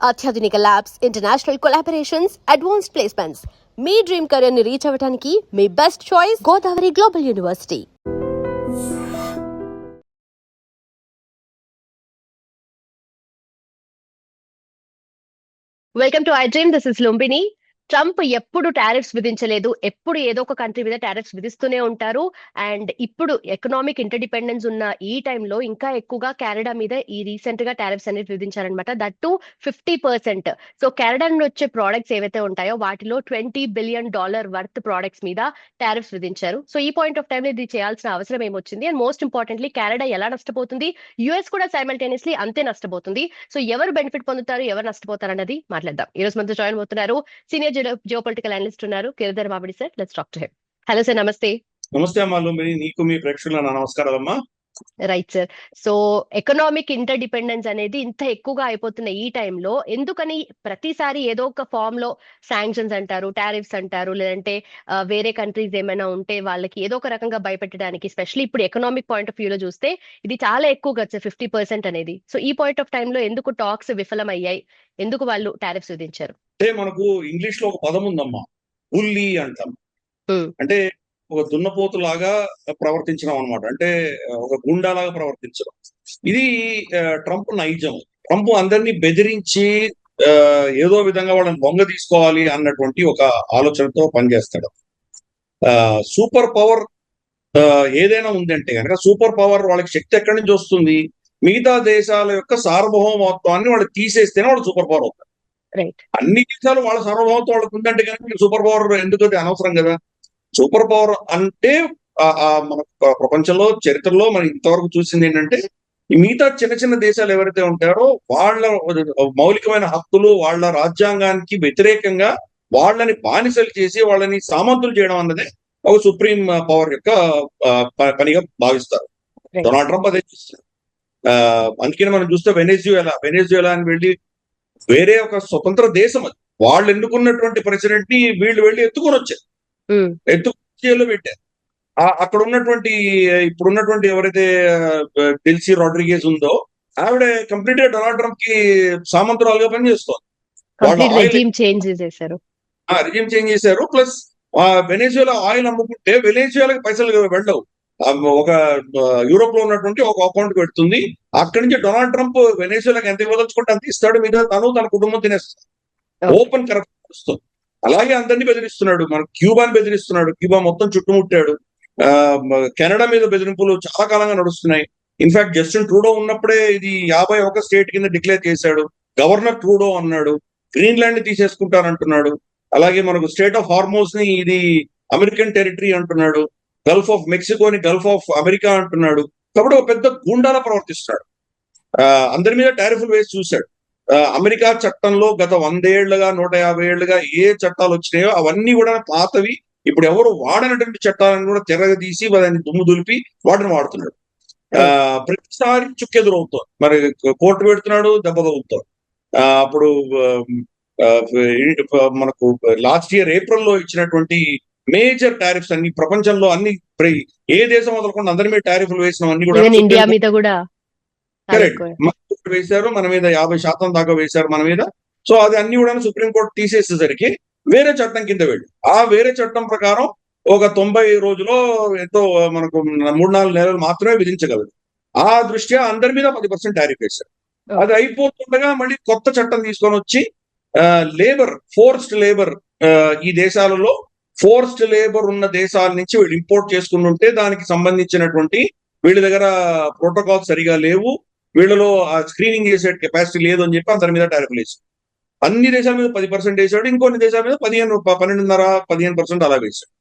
అత్యాధునిక labs, international collaborations, advanced placements. మీ dream career ని రీచ్ అవ్వడానికి మీ best choice Godavari global university. Welcome to I Dream. This is Lumbini. Trump ఎప్పుడు tariffs విధించలేదు, ఎప్పుడు ఏదో ఒక కంట్రీ మీద టారిఫ్స్ విధిస్తూనే ఉంటారు. అండ్ ఇప్పుడు ఎకనామిక్ ఇంటర్డిపెండెన్స్ ఉన్న ఈ టైంలో ఇంకా ఎక్కువగా కెనడా మీద ఈ రీసెంట్ గా టారిఫ్స్ అనేది విధించారనమాట. That to 50%. సో కెనడా నుండి వచ్చే ప్రోడక్ట్స్ ఏవైతే ఉంటాయో వాటిలో $20 బిలియన్ వర్త్ ప్రోడక్ట్స్ మీద టారిఫ్స్ విధించారు. సో ఈ పాయింట్ ఆఫ్ టైం ఇది చేయాల్సిన అవసరం ఏమొచ్చింది? అండ్ మోస్ట్ ఇంపార్టెంట్లీ కెనడా ఎలా నష్టపోతుంది, యుఎస్ కూడా సైమల్టేనియస్లీ అంతే నష్టపోతుంది. సో ఎవరు బెనిఫిట్ పొందుతారు, ఎవరు నష్టపోతారు అన్నది మాట్లాడదాం. ఈ రోజు మనతో జాయిన్ అవుతున్నారు సీనియర్ జియోపొలిటికల్ అనలిస్ట్ ఉన్నారు Giridhar Mamidi sir. Let's talk to him. Hello sir, నమస్తే. నమస్తే అమ్మా లుంబిని, నీకు మీ ప్రేక్షకుల నమస్కారాలమ్మా. Right sir. So economic interdependence అనేది ఇంత ఎక్కువగా అయిపోతున్న ఈ టైంలో ఎందుకని ప్రతిసారి ఏదో ఒక ఫామ్ లో శాంక్షన్స్ అంటారు, టారిఫ్స్ అంటారు, లేదంటే వేరే కంట్రీస్ ఏమైనా ఉంటే వాళ్ళకి ఏదో ఒక రకంగా భయపెట్టడానికి, స్పెషల్లీ ఇప్పుడు ఎకనామిక్ పాయింట్ ఆఫ్ వ్యూలో చూస్తే ఇది చాలా ఎక్కువగా 50% అనేది. సో ఈ పాయింట్ ఆఫ్ టైంలో ఎందుకు టాక్స్ విఫలం అయ్యాయి, ఎందుకు వాళ్ళు టారిఫ్స్ విధించారు? అంటే మనకు ఇంగ్లీష్ లో ఒక పదం ఉందమ్మా, బుల్లీ అంటాం. అంటే ఒక దున్నపోతు లాగా ప్రవర్తించడం అనమాట. అంటే ఒక గుండాలాగా ప్రవర్తించడం. ఇది ట్రంప్ నైజం. ట్రంప్ అందరినీ బెదిరించి ఏదో విధంగా వాళ్ళని బొంగ తీసుకోవాలి అన్నటువంటి ఒక ఆలోచనతో పనిచేస్తాడు. సూపర్ పవర్ ఏదైనా ఉందంటే కనుక సూపర్ పవర్ వాళ్ళకి శక్తి ఎక్కడి నుంచి వస్తుంది? మిగతా దేశాల యొక్క సార్వభౌమత్వాన్ని వాళ్ళు తీసేస్తేనే వాళ్ళు సూపర్ పవర్ అవుతారు. అన్ని దేశాలు వాళ్ళ సార్వభౌమత్వం వాళ్ళకు ఉందంటే కనుక సూపర్ పవర్ ఎందుకు అనవసరం కదా. సూపర్ పవర్ అంటే మన ప్రపంచంలో చరిత్రలో మనం ఇంతవరకు చూసింది ఏంటంటే ఈ మిగతా చిన్న చిన్న దేశాలు ఎవరైతే ఉంటారో వాళ్ళ మౌలికమైన హక్కులు, వాళ్ళ రాజ్యాంగానికి వ్యతిరేకంగా వాళ్ళని బానిసలు చేసి వాళ్ళని సామంతులు చేయడం అన్నదే ఒక సుప్రీం పవర్ యొక్క పనిగా భావిస్తారు. డొనాల్డ్ ట్రంప్ అదే చేస్తారు. అందుకని మనం చూస్తే వెనెజుయలా అని వెళ్ళి వేరే ఒక స్వతంత్ర దేశం అది, వాళ్ళు ఎన్నుకున్నటువంటి ప్రెసిడెంట్ ని వీళ్ళు వెళ్ళి ఎత్తుకొని వచ్చారు, జైల్లో పెట్టారు. అక్కడ ఉన్నటువంటి ఇప్పుడున్నటువంటి ఎవరైతే డెల్సీ రాడ్రిగేజ్ ఉందో ఆవిడ కంప్లీట్ గా డొనాల్డ్ ట్రంప్ కి సామంతురాలుగా పనిచేస్తోంది. రిజిమ్ చేంజ్ చేశారు. ప్లస్ వెనెజుయలా ఆయిల్ అమ్ముకుంటే వెనెజుయలాకి పైసలు వెళ్ళవు. ఒక యూరోప్ లో ఉన్నటువంటి ఒక అకౌంట్ పెడుతుంది. అక్కడి నుంచి డొనాల్డ్ ట్రంప్ వెనెజుయలాకి ఎంత ఇవ్వదలుచుకుంటే అంత ఇస్తాడు, మీద తన కుటుంబం తినేస్తాడు. ఓపెన్ కరప్షన్ వస్తుంది. అలాగే అందరినీ బెదిరిస్తున్నాడు. మన క్యూబాని బెదిరిస్తున్నాడు, క్యూబా మొత్తం చుట్టుముట్టాడు. కెనడా మీద బెదిరింపులు చాలా కాలంగా నడుస్తున్నాయి. ఇన్ఫాక్ట్ జస్టిన్ ట్రూడో ఉన్నప్పుడే ఇది 51 స్టేట్ కింద డిక్లేర్ చేశాడు. గవర్నర్ ట్రూడో అన్నాడు గ్రీన్లాండ్ ని తీసేసుకుంటానంటున్నాడు. అలాగే మనకు స్టేట్ ఆఫ్ హార్మోస్ ని ఇది అమెరికన్ టెరిటరీ అంటున్నాడు. గల్ఫ్ ఆఫ్ మెక్సికోని గల్ఫ్ ఆఫ్ అమెరికా అంటున్నాడు. కాబట్టి ఒక పెద్ద గూండాలా ప్రవర్తిస్తున్నాడు. అందరి మీద టారిఫ్లు వేసి చూశాడు. అమెరికా చట్టంలో గత 100 ఏళ్లుగా 150 ఏళ్లుగా ఏ చట్టాలు వచ్చినాయో అవన్నీ కూడా పాతవి, ఇప్పుడు ఎవరు వాడనటువంటి చట్టాలను కూడా తిరగదీసి దాన్ని దుమ్ము దులిపి వాటిని వాడుతున్నాడు. ప్రతిసారి చుక్కెదురవుతాడు. మరి కోర్టు పెడుతున్నాడు, దెబ్బ తగులుతాడు. అప్పుడు మనకు లాస్ట్ ఇయర్ ఏప్రిల్లో ఇచ్చినటువంటి మేజర్ టారిఫ్స్ అన్ని ప్రపంచంలో అన్ని ఏ దేశం వదలకుండా అందరి మీద టారిఫ్లు వేసినవన్నీ కూడా ఇండియా మీద కూడా వేశారు. మన మీద 50% దాకా వేశారు మన మీద. సో అది అన్ని కూడా సుప్రీంకోర్టు తీసేసేసరికి వేరే చట్టం కింద వెళ్ళి ఆ వేరే చట్టం ప్రకారం ఒక 90 రోజులో ఎంతో మనకు 3-4 నెలలు మాత్రమే విధించగలదు. ఆ దృష్ట్యా అందరి మీద 10% టారిఫ్ వేశారు. అది అయిపోతుండగా మళ్ళీ కొత్త చట్టం తీసుకొని వచ్చి ఫోర్స్డ్ లేబర్ ఈ దేశాలలో ఫోర్స్డ్ లేబర్ ఉన్న దేశాల నుంచి వీళ్ళు ఇంపోర్ట్ చేసుకుంటుంటే దానికి సంబంధించినటువంటి వీళ్ళ దగ్గర ప్రోటోకాల్ సరిగా లేవు, వీళ్ళలో స్క్రీనింగ్ చేసే కెపాసిటీ లేదు అని చెప్పి అందరి మీద టారిఫ్లు వేసాడు. అన్ని దేశాల మీద 10% వేసాడు. ఇంకొన్ని దేశాల మీద 12.5% అలా వేశాడు.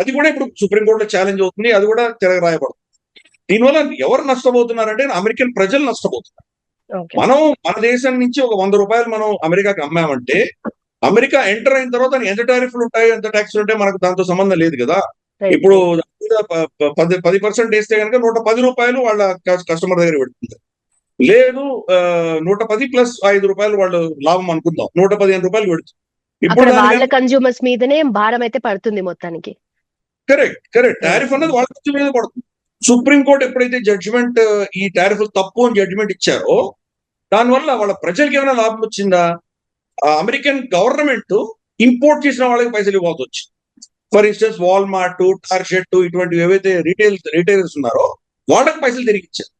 అది కూడా ఇప్పుడు సుప్రీంకోర్టులో ఛాలెంజ్ అవుతుంది. అది కూడా తిరగరాయబడుతుంది. దీనివల్ల ఎవరు నష్టపోతున్నారంటే అమెరికన్ ప్రజలు నష్టపోతున్నారు. మనం మన దేశం నుంచి ఒక $100 మనం అమెరికాకి అమ్మామంటే అమెరికా ఎంటర్ అయిన తర్వాత ఎంత టారిఫ్లు ఉంటాయో, ఎంత ట్యాక్స్లు ఉంటాయో మనకు దాంతో సంబంధం లేదు కదా. ఇప్పుడు 10% వేస్తే కనుక $110 వాళ్ళ కస్టమర్ దగ్గర పెడుతుంది. లేదు 110 ప్లస్ $5 వాళ్ళు లాభం అనుకుందాం, $115 పెడుతుంది. ఇప్పుడు వాళ్ళ కన్స్యూమర్స్ మీదనే భారం అయితే పడుతుంది మొత్తానికి. కరెక్ట్. టారిఫ్ అనేది వాళ్ళ ఖర్చు మీద పడుతుంది. సుప్రీంకోర్టు ఎప్పుడైతే జడ్జిమెంట్ ఈ టారిఫ్ తప్పు అని జడ్జిమెంట్ ఇచ్చారో దానివల్ల వాళ్ళ ప్రజలకి ఏమైనా లాభం వచ్చిందా? అమెరికన్ గవర్నమెంట్ ఇంపోర్ట్ చేసిన వాళ్ళకి పైసలు ఇవ్వాల్సి వచ్చింది. ఫర్ ఇన్స్టెన్స్ వాల్మార్ట్, టార్గెట్ ఇటువంటివి ఏవైతే రిటైలర్స్ ఉన్నారో వాళ్ళకి పైసలు తిరిగి ఇచ్చారు.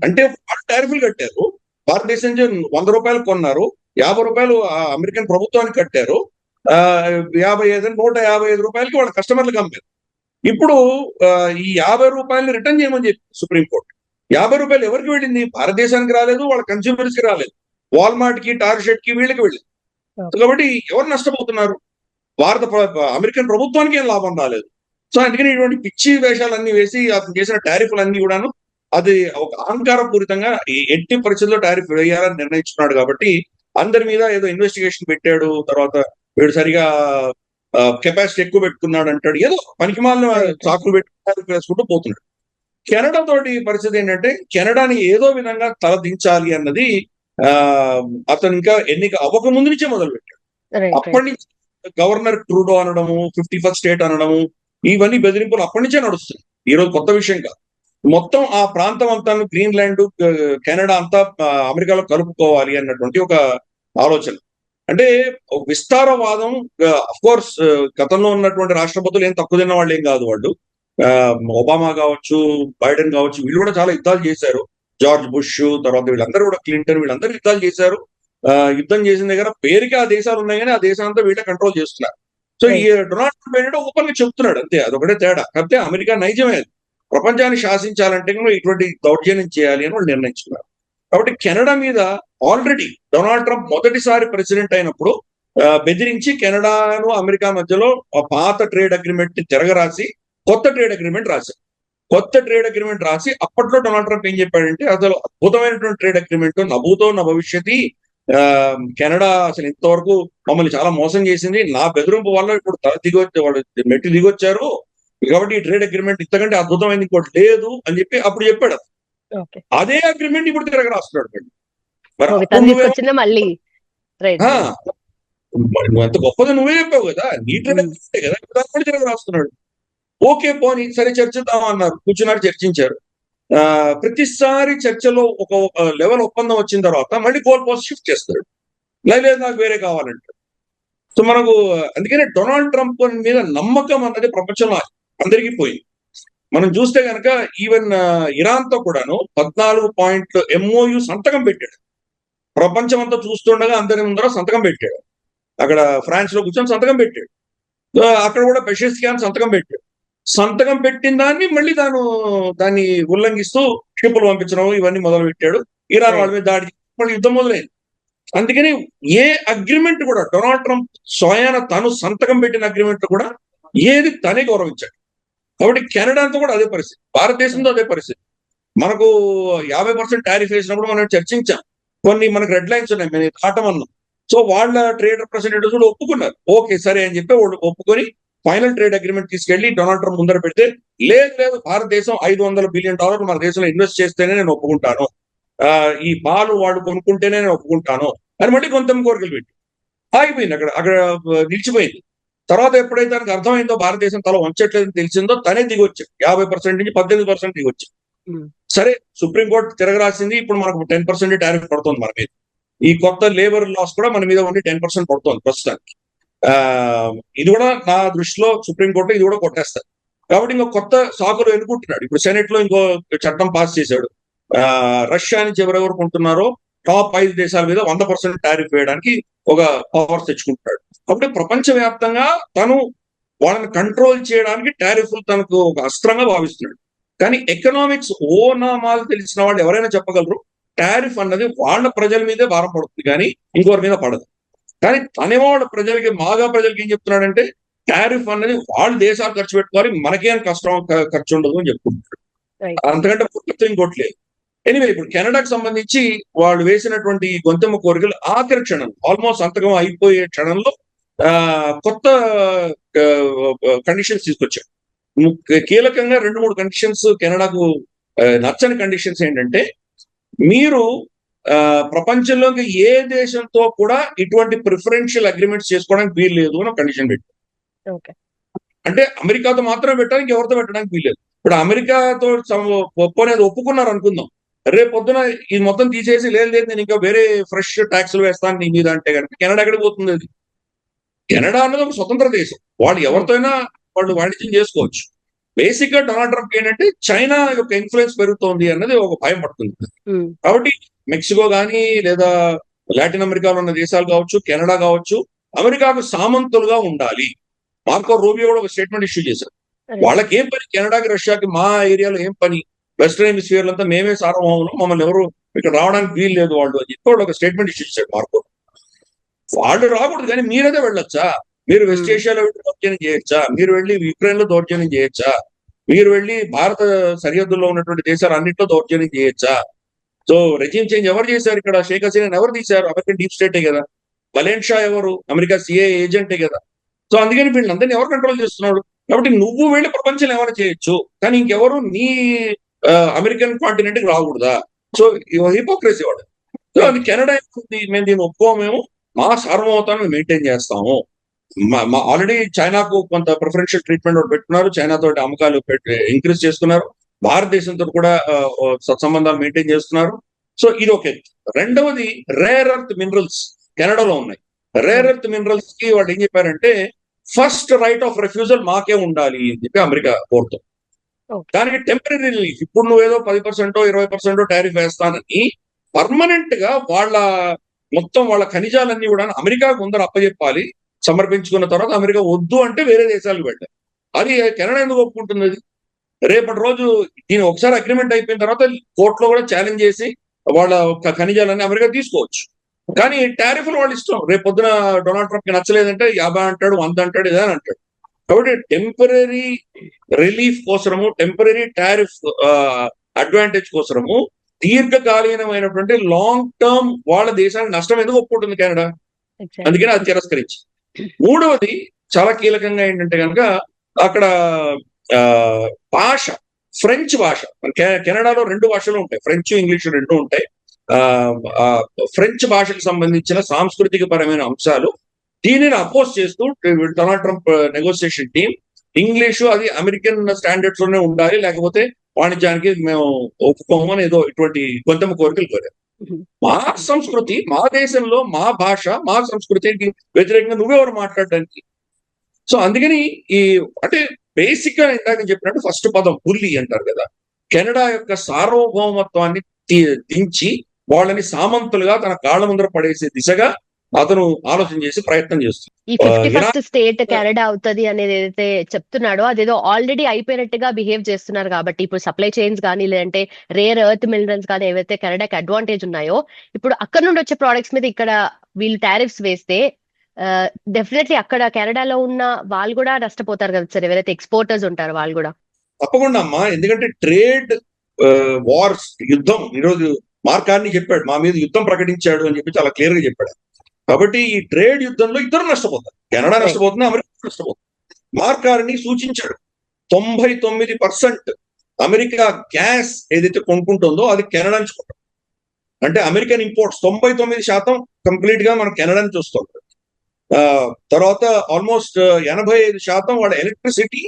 అంటే వాళ్ళు టారిఫ్లు కట్టారు. భారతదేశం నుంచి ₹100 కొన్నారు, ₹50 అమెరికన్ ప్రభుత్వానికి కట్టారు, 155 వాళ్ళ కస్టమర్లకు అమ్మారు. ఇప్పుడు ఈ ₹50 రిటర్న్ చేయమని చెప్పి సుప్రీంకోర్టు. ₹50 ఎవరికి వెళ్ళింది? భారతదేశానికి రాలేదు, వాళ్ళ కన్స్యూమర్స్ కి రాలేదు, వాల్మార్ట్ కి, టార్గెట్ కి, వీళ్ళకి వెళ్ళింది. కాబట్టి ఎవరు నష్టపోతున్నారు? అమెరికన్ ప్రభుత్వానికి ఏం లాభం రాలేదు. సో అందుకని ఇటువంటి పిచ్చి వేషాలన్నీ వేసి అతను చేసిన టారిఫ్లన్నీ కూడాను అది ఒక అహంకారపూరితంగా ఎట్టి పరిస్థితుల్లో టారిఫ్ వేయాలని నిర్ణయించుకున్నాడు. కాబట్టి అందరి మీద ఏదో ఇన్వెస్టిగేషన్ పెట్టాడు, తర్వాత వీడు సరిగా కెపాసిటీ ఎక్కువ పెట్టుకున్నాడు అంటాడు, ఏదో పనికిమాలిన చాకులు పెట్టి టారిఫ్ వేసుకుంటూ పోతున్నాడు. కెనడా తోటి పరిస్థితి ఏంటంటే కెనడాని ఏదో విధంగా తలదించాలి అన్నది అతను ఇంకా ఎన్నిక అవ్వక ముందు నుంచే మొదలు పెట్టాడు. అప్పటి నుంచి గవర్నర్ ట్రూడో అనడము, 51st స్టేట్ అనడము, ఇవన్నీ బెదిరింపులు అప్పటి నుంచే నడుస్తున్నాయి. ఈ రోజు కొత్త విషయం కాదు. మొత్తం ఆ ప్రాంతం అంతా గ్రీన్లాండ్, కెనడా అంతా అమెరికాలో కలుపుకోవాలి అన్నటువంటి ఒక ఆలోచన. అంటే విస్తారవాదం. అఫ్ కోర్స్ గతంలో ఉన్నటువంటి రాష్ట్రపతులు ఏం తక్కువ తిన్న వాళ్ళు ఏం కాదు. వాళ్ళు ఒబామా కావచ్చు, బైడెన్ కావచ్చు, వీళ్ళు కూడా చాలా యుద్ధాలు చేశారు. జార్జ్ బుష్, తర్వాత వీళ్ళందరూ కూడా క్లింటన్, వీళ్ళందరూ యుద్ధాలు చేశారు. యుద్ధం చేసిన దగ్గర పేరుకి ఆ దేశాలు ఉన్నాయి కానీ ఆ దేశాంతా వీళ్ళే కంట్రోల్ చేస్తున్నారు. సో ఈ డొనాల్డ్ ట్రంప్ ఏంటంటే ఓపెన్ గా చెప్తున్నాడు అంతే, అదొకటే తేడా. కాకపోతే అమెరికా నైజమే, ప్రపంచాన్ని శాసించాలంటే ఇటువంటి దౌర్జన్యం చేయాలి అని వాళ్ళు నిర్ణయించుకున్నారు. కాబట్టి కెనడా మీద ఆల్రెడీ డొనాల్డ్ ట్రంప్ మొదటిసారి ప్రెసిడెంట్ అయినప్పుడు బెదిరించి కెనడాను అమెరికా మధ్యలో పాత ట్రేడ్ అగ్రిమెంట్ ని తిరగరాసి కొత్త ట్రేడ్ అగ్రిమెంట్ రాశారు. కొత్త ట్రేడ్ అగ్రిమెంట్ రాసి అప్పట్లో డొనాల్డ్ ట్రంప్ ఏం చెప్పాడంటే, అసలు అద్భుతమైనటువంటి ట్రేడ్ అగ్రిమెంట్, నభూతో నా భవిష్యత్తు, కెనడా అసలు ఇంతవరకు మమ్మల్ని చాలా మోసం చేసింది, నా బెదిరింపు వల్ల ఇప్పుడు వాళ్ళు మెట్టి దిగొచ్చారు, కాబట్టి ఈ ట్రేడ్ అగ్రిమెంట్ ఇంతకంటే అద్భుతమైంది ఇంకోటి లేదు అని చెప్పి అప్పుడు చెప్పాడు. అదే అగ్రిమెంట్ ఇప్పుడు తిరగ రాస్తున్నాడు. నువ్వు ఎంత గొప్పగా నువ్వే చెప్పావు కదా, నీ ట్రేడ్ అగ్రిమెంటే కదా, ఇప్పుడు తిరగ రాస్తున్నాడు. ఓకే పోనీ సరే చర్చిద్దాం అన్నారు, కూర్చున్నారు, చర్చించారు. ప్రతిసారి చర్చలో ఒక లెవెల్ ఒప్పందం వచ్చిన తర్వాత మళ్ళీ గోల్ పోస్ట్ షిఫ్ట్ చేస్తాడు, లేదు నాకు వేరే కావాలంటే. సో మనకు అందుకనే డొనాల్డ్ ట్రంప్ మీద నమ్మకం అన్నది ప్రపంచంలో అందరికీ పోయింది. మనం చూస్తే కనుక ఈవెన్ ఇరాన్ తో కూడాను 14 పాయింట్ల MOU సంతకం పెట్టాడు. ప్రపంచం అంతా చూస్తుండగా అందరి ముందర సంతకం పెట్టాడు. అక్కడ ఫ్రాన్స్ లో కూర్చొని సంతకం పెట్టాడు. అక్కడ కూడా పెషెస్కియాన్ సంతకం పెట్టాడు. సంతకం పెట్టిన దాన్ని మళ్ళీ దాన్ని ఉల్లంఘిస్తూ క్షిపణులు పంపించడం ఇవన్నీ మొదలు పెట్టాడు. ఇరాన్ వాళ్ళ మీద దాడి, మళ్ళీ యుద్ధం మొదలైంది. అందుకని ఏ అగ్రిమెంట్ కూడా డొనాల్డ్ ట్రంప్ స్వయాన తను సంతకం పెట్టిన అగ్రిమెంట్ కూడా ఏది తనే గౌరవించాడు. కాబట్టి కెనడాతో కూడా అదే పరిస్థితి, భారతదేశంతో అదే పరిస్థితి. మనకు 50% టారిఫ్ వేసినప్పుడు మనం చర్చించాం, కొన్ని మనకు రెడ్ లైన్స్ ఉన్నాయి, మేము దాటమన్నాం. సో వాళ్ళ ట్రేడ్ రిప్రజెంటేటివ్స్ కూడా ఒప్పుకున్నారు, ఓకే సరే అని చెప్పి వాళ్ళు ఒప్పుకొని ఫైనల్ ట్రేడ్ అగ్రిమెంట్ తీసుకెళ్లి డొనాల్డ్ ట్రంప్ ముందర పెడితే, లేదు భారతదేశం $500 బిలియన్ మన దేశంలో ఇన్వెస్ట్ చేస్తేనే నేను ఒప్పుకుంటాను, ఈ పాలు వాడు కొనుక్కుంటేనే నేను ఒప్పుకుంటాను అని మళ్ళీ కొంత కోరికలు పెట్టి ఆగిపోయింది. అక్కడ నిలిచిపోయింది. తర్వాత ఎప్పుడైతే తనకు అర్థమైందో భారతదేశం తల వంచట్లేదని తెలిసిందో తనే దిగొచ్చాడు. 50% నుంచి 18% దిగొచ్చాడు. సరే సుప్రీంకోర్టు తిరగరాసింది, ఇప్పుడు మనకు 10% టారిఫ్ పడుతుంది మన మీద. ఈ కొత్త లేబర్ లాస్ కూడా మన మీద ఉండి 10% పడుతుంది ప్రస్తుతానికి. ఇది కూడా నా దృష్టిలో సుప్రీంకోర్టు ఇది కూడా కొట్టేస్తారు. కాబట్టి ఇంకో కొత్త సాకులు ఎన్నుకుంటున్నాడు. ఇప్పుడు సెనెట్ లో ఇంకో చట్టం పాస్ చేశాడు. రష్యా నుంచి ఎవరెవరు కొంటున్నారో టాప్ 5 దేశాల మీద 100% టారిఫ్ వేయడానికి ఒక పవర్స్ తెచ్చుకుంటున్నాడు. కాబట్టి ప్రపంచవ్యాప్తంగా తను వాళ్ళని కంట్రోల్ చేయడానికి టారిఫ్లు తనకు ఒక అస్త్రంగా భావిస్తున్నాడు. కానీ ఎకనామిక్స్ ఓనామాలు తెలిసిన వాళ్ళు ఎవరైనా చెప్పగలరు, టారిఫ్ అన్నది వాళ్ళ ప్రజల మీదే భారం పడుతుంది కానీ ఇంకొకరి మీద పడదు. కానీ తనేమో వాళ్ళ ప్రజలకి, మాగా ప్రజలకి ఏం చెప్తున్నాడంటే, టారిఫ్ అన్నది వాళ్ళ దేశాలు ఖర్చు పెట్టుకోవాలి, మనకేం కష్టం ఖర్చు ఉండదు అని చెప్పుకుంటున్నాడు. అంతకంటే పూర్తి ఇంకోటి లేదు. ఎనివే ఇప్పుడు కెనడాకి సంబంధించి వాళ్ళు వేసినటువంటి గొంతెమ్మ కోరికలు ఆఖరి క్షణం, ఆల్మోస్ట్ సంతకం అయిపోయే క్షణంలో కొత్త కండిషన్స్ తీసుకొచ్చారు. కీలకంగా 2-3 కండిషన్స్ కెనడాకు నచ్చని కండిషన్స్ ఏంటంటే, మీరు ప్రపంచంలోకి ఏ దేశంతో కూడా ఇటువంటి ప్రిఫరెన్షియల్ అగ్రిమెంట్స్ చేసుకోవడానికి వీలు లేదు అని కండిషన్ పెట్టారు. అంటే అమెరికాతో మాత్రమే పెట్టడానికి, ఎవరితో పెట్టడానికి వీల్లేదు. ఇప్పుడు అమెరికాతో ఒప్పుకున్నారు అనుకుందాం, రేపు పొద్దున ఇది మొత్తం తీసేసి లేదు లేదు నేను ఇంకా వేరే ఫ్రెష్ ట్యాక్స్లు వేస్తాను నీ మీద అంటే కనుక కెనడా ఎక్కడికి పోతుంది? అది కెనడా అన్నది ఒక స్వతంత్ర దేశం, వాళ్ళు ఎవరితోనైనా వాళ్ళు వాణిజ్యం చేసుకోవచ్చు. బేసిక్ గా డొనాల్డ్ ట్రంప్ ఏంటంటే చైనా యొక్క ఇన్ఫ్లుయెన్స్ పెరుగుతోంది అన్నది ఒక భయం పడుతుంది. కాబట్టి మెక్సికో కానీ లేదా లాటిన్ అమెరికాలో ఉన్న దేశాలు కావచ్చు, కెనడా కావచ్చు, అమెరికాకు సామంతులుగా ఉండాలి. మార్కో రూబియో కూడా ఒక స్టేట్మెంట్ ఇష్యూ చేశారు. వాళ్ళకి ఏం పని, కెనడాకి రష్యాకి మా ఏరియాలో ఏం పని, వెస్ట్రన్ హెమిస్ఫియర్ అంతా మేమే సార్వభౌములు, మమ్మల్ని ఎవరు ఇక్కడ రావడానికి వీలు లేదు వాళ్ళు అని చెప్పి వాళ్ళు ఒక స్టేట్మెంట్ ఇష్యూ చేశారు మార్కో. వాళ్ళు రాకూడదు కానీ మీరైతే వెళ్ళొచ్చా? మీరు వెస్ట్ ఏషియాలో వెళ్ళి దౌర్జన్యం చేయొచ్చా? మీరు వెళ్ళి యుక్రెయిన్ లో దౌర్జన్యం చేయొచ్చా? మీరు వెళ్ళి భారత సరిహద్దుల్లో ఉన్నటువంటి దేశాలు అన్నింటిలో దౌర్జన్యం చేయొచ్చా? సో రెజ్యూమ్ చేంజ్ ఎవరు చేశారు ఇక్కడ? షేక్ హసీనా ఎవరు తీశారు? అమెరికన్ డీప్ స్టేటే కదా. బలేన్ షా ఎవరు? అమెరికా సిఏ ఏజెంటే కదా. సో అందుకని వీళ్ళందరినీ ఎవరు కంట్రోల్ చేస్తున్నాడు? కాబట్టి నువ్వు వెళ్ళి ప్రపంచంలో ఎవరు చేయొచ్చు, కానీ ఇంకెవరు నీ అమెరికన్ కాంటినెంట్ కి రాకూడదా? సో హిపోక్రసీ వాడు. సో అది కెనడా మేము దీన్ని ఒప్పుకోమేమో, మా సార్వభౌమతాన్ని మెయింటైన్ చేస్తాము. ఆల్రెడీ చైనాకు కొంత ప్రిఫరెన్షియల్ ట్రీట్మెంట్ ఒకటి పెట్టుకున్నారు, చైనాతో అమ్మకాలు ఇంక్రీజ్ చేసుకున్నారు, భారతదేశంతో కూడా సత్సంబంధాలు మెయింటైన్ చేస్తున్నారు. సో ఇది ఒక ఎత్తు. రెండవది రేర్ ఎర్త్ మినరల్స్ కెనడాలో ఉన్నాయి. రేర్ ఎర్త్ మినరల్స్ కి వాళ్ళు ఏం చెప్పారంటే ఫస్ట్ రైట్ ఆఫ్ రిఫ్యూజల్ మాకే ఉండాలి అని చెప్పి అమెరికా కోరుతుంది. దానికి టెంపరీ రిలీఫ్, ఇప్పుడు నువ్వేదో 10% 20% టారిఫ్ వేస్తానని పర్మనెంట్ గా మొత్తం వాళ్ళ ఖనిజాలన్నీ కూడా అమెరికాకు ముందర అప్పచెప్పాలి. సమర్పించుకున్న తర్వాత అమెరికా వద్దు అంటే వేరే దేశాలకు వెళ్ళాలి. అది కెనడా ఎందుకు ఒప్పుకుంటుంది? అది రేపటి రోజు దీని ఒకసారి అగ్రిమెంట్ అయిపోయిన తర్వాత కోర్టులో కూడా ఛాలెంజ్ చేసి వాళ్ళ ఖనిజాలన్నీ అమెరికా తీసుకోవచ్చు. కానీ టారిఫ్లు వాళ్ళు ఇష్టం. రేపు పొద్దున డొనాల్డ్ ట్రంప్ కి నచ్చలేదంటే 50 అంటాడు, 100 అంటాడు, ఇదే అంటాడు. కాబట్టి టెంపరీ రిలీఫ్ కోసము, టెంపరీ టారిఫ్ అడ్వాంటేజ్ కోసము దీర్ఘకాలీనమైనటువంటి లాంగ్ టర్మ్ వాళ్ళ దేశానికి నష్టం ఎందుకు ఒప్పుకుంటుంది కెనడా? అందుకని అది తిరస్కరించి. మూడవది చాలా కీలకంగా ఏంటంటే కనుక అక్కడ భాష, ఫ్రెంచ్ భాష. కెనడాలో 2 భాషలు ఉంటాయి, ఫ్రెంచ్ ఇంగ్లీష్ 2 ఉంటాయి. ఫ్రెంచ్ భాషకు సంబంధించిన సాంస్కృతిక పరమైన అంశాలు దీనిని అపోజ్ చేస్తూ Donald Trump negotiation team English అది అమెరికన్ స్టాండర్డ్స్ లోనే ఉండాలి, లేకపోతే వాణిజ్యానికి మేము ఒప్పుకోమని ఏదో ఇటువంటి కొంత కోరికలు కోరారు. మా సంస్కృతి, మా దేశంలో మా భాష, మా సంస్కృతికి వ్యతిరేకంగా నువ్వెవరు మాట్లాడడానికి? సో అందుకని అంటే బేసిక్ గా ఇందాక చెప్పినట్టు ఫస్ట్ పదం బుల్లి అంటారు కదా. కెనడా యొక్క సార్వభౌమత్వాన్ని దించి వాళ్ళని సామంతులుగా తన కాళ్ళ ముందర పడేసే దిశగా అతను ఆలోచన చేసి ప్రయత్నం చేస్తుంది. ఈ 51st స్టేట్ కెనడా అవుతుంది అనేది ఏదైతే చెప్తున్నాడో అదేదో ఆల్రెడీ అయిపోయినట్టుగా బిహేవ్ చేస్తున్నారు. కాబట్టి ఇప్పుడు సప్లై చైన్స్ కానీ లేదంటే రేర్ ఎర్త్ మినరల్స్ కానీ ఏవైతే కెనడాకి అడ్వాంటేజ్ ఉన్నాయో, ఇప్పుడు అక్కడ నుండి వచ్చే ప్రోడక్ట్స్ మీద ఇక్కడ వీళ్ళు టారిఫ్స్ వేస్తే డెఫినెట్లీ అక్కడ కెనడాలో ఉన్న వాళ్ళు కూడా నష్టపోతారు కదా సార్, ఎవరైతే ఎక్స్పోర్టర్స్ ఉంటారో వాళ్ళు కూడా. తప్పకుండా అమ్మా, ఎందుకంటే ట్రేడ్ వార్స్, యుద్ధం, ఈరోజు మార్క్ కార్నీ చెప్పాడు మా మీద యుద్ధం ప్రకటించాడు అని చెప్పి చాలా క్లియర్ గా చెప్పాడు. కాబట్టి ఈ ట్రేడ్ యుద్ధంలో ఇద్దరు నష్టపోతారు, కెనడా నష్టపోతుంది, అమెరికా నష్టపోతుంది. మార్క్ కార్నీ సూచించాడు 99% అమెరికా గ్యాస్ ఏదైతే కొనుక్కుంటుందో అది కెనడా నుంచి కొంటాం. అంటే అమెరికన్ ఇంపోర్ట్స్ 99% కంప్లీట్ గా మనం కెనడా నుంచి వస్తాం. తర్వాత ఆల్మోస్ట్ 85% వాళ్ళ ఎలక్ట్రిసిటీ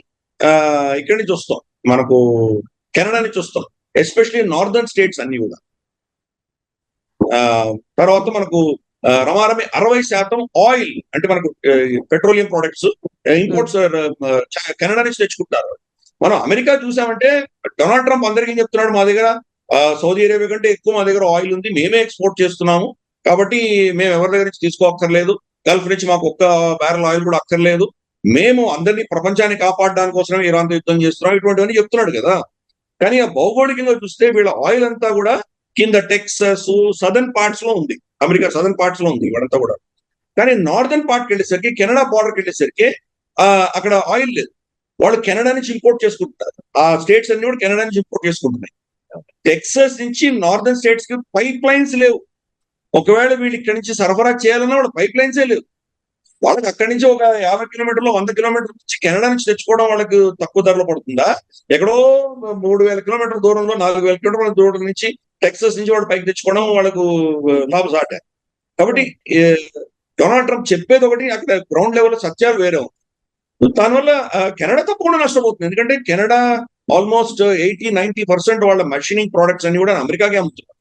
ఇక్కడి నుంచి వస్తాం, మనకు కెనడా నుంచి వస్తాం, ఎస్పెషలీ నార్దర్న్ స్టేట్స్ అన్ని కూడా. తర్వాత మనకు రమారమి 60% ఆయిల్, అంటే మనకు పెట్రోలియం ప్రొడక్ట్స్ ఇంపోర్ట్స్ కెనడా నుంచి తెచ్చుకుంటారు. మనం అమెరికా చూసామంటే డొనాల్డ్ ట్రంప్ అందరికీ చెప్తున్నాడు మా దగ్గర సౌదీ అరేబియా కంటే ఎక్కువ మా దగ్గర ఆయిల్ ఉంది, మేమే ఎక్స్పోర్ట్ చేస్తున్నాము, కాబట్టి మేము ఎవరి దగ్గర నుంచి తీసుకోక్కర్లేదు, గల్ఫ్ నుంచి మాకు ఒక్క బ్యారెల్ ఆయిల్ కూడా అక్కర్లేదు, మేము అందరినీ ప్రపంచాన్ని కాపాడడానికి కోసమే ఇరాన్తో యుద్ధం చేస్తున్నాం, ఇటువంటివన్నీ చెప్తున్నాడు కదా. కానీ ఆ భౌగోళికంగా చూస్తే వీళ్ళ ఆయిల్ అంతా కూడా కింద టెక్సస్ సదర్న్ పార్ట్స్ లో ఉంది, అమెరికా సదర్న్ పార్ట్స్ లో ఉంది ఇవాడంతా కూడా. కానీ నార్దర్న్ పార్ట్కి వెళ్ళేసరికి, కెనడా బార్డర్కి వెళ్ళేసరికి అక్కడ ఆయిల్ లేదు, వాళ్ళు కెనడా నుంచి ఇంపోర్ట్ చేసుకుంటున్నారు. ఆ స్టేట్స్ అన్ని కూడా కెనడా నుంచి ఇంపోర్ట్ చేసుకుంటున్నాయి. టెక్సస్ నుంచి నార్దర్న్ స్టేట్స్ కి పైప్ లైన్స్ లేవు. ఒకవేళ వీళ్ళు ఇక్కడ నుంచి సరఫరా చేయాలన్నా వాళ్ళ పైప్ లైన్సే లేవు. వాళ్ళకి అక్కడి నుంచి ఒక 50 కిలోమీటర్లు 100 కిలోమీటర్ల నుంచి కెనడా నుంచి తెచ్చుకోవడం వాళ్ళకి తక్కువ ధరలో పడుతుందా? ఎక్కడో 3000 కిలోమీటర్ల దూరంలో 4000 కిలోమీటర్ల దూరం నుంచి టెక్సస్ నుంచి వాడు పైకి తెచ్చుకోవడం వాళ్ళకు లాభసాట. కాబట్టి డొనాల్డ్ ట్రంప్ చెప్పేది ఒకటి, అక్కడ గ్రౌండ్ లెవెల్ సత్యాలు వేరే ఉంది. దానివల్ల కెనడా తప్పకుండా నష్టపోతుంది. ఎందుకంటే కెనడా ఆల్మోస్ట్ 80-90% వాళ్ళ మషినింగ్ ప్రోడక్ట్స్ అన్ని కూడా అమెరికాకే అమ్ముతున్నారు.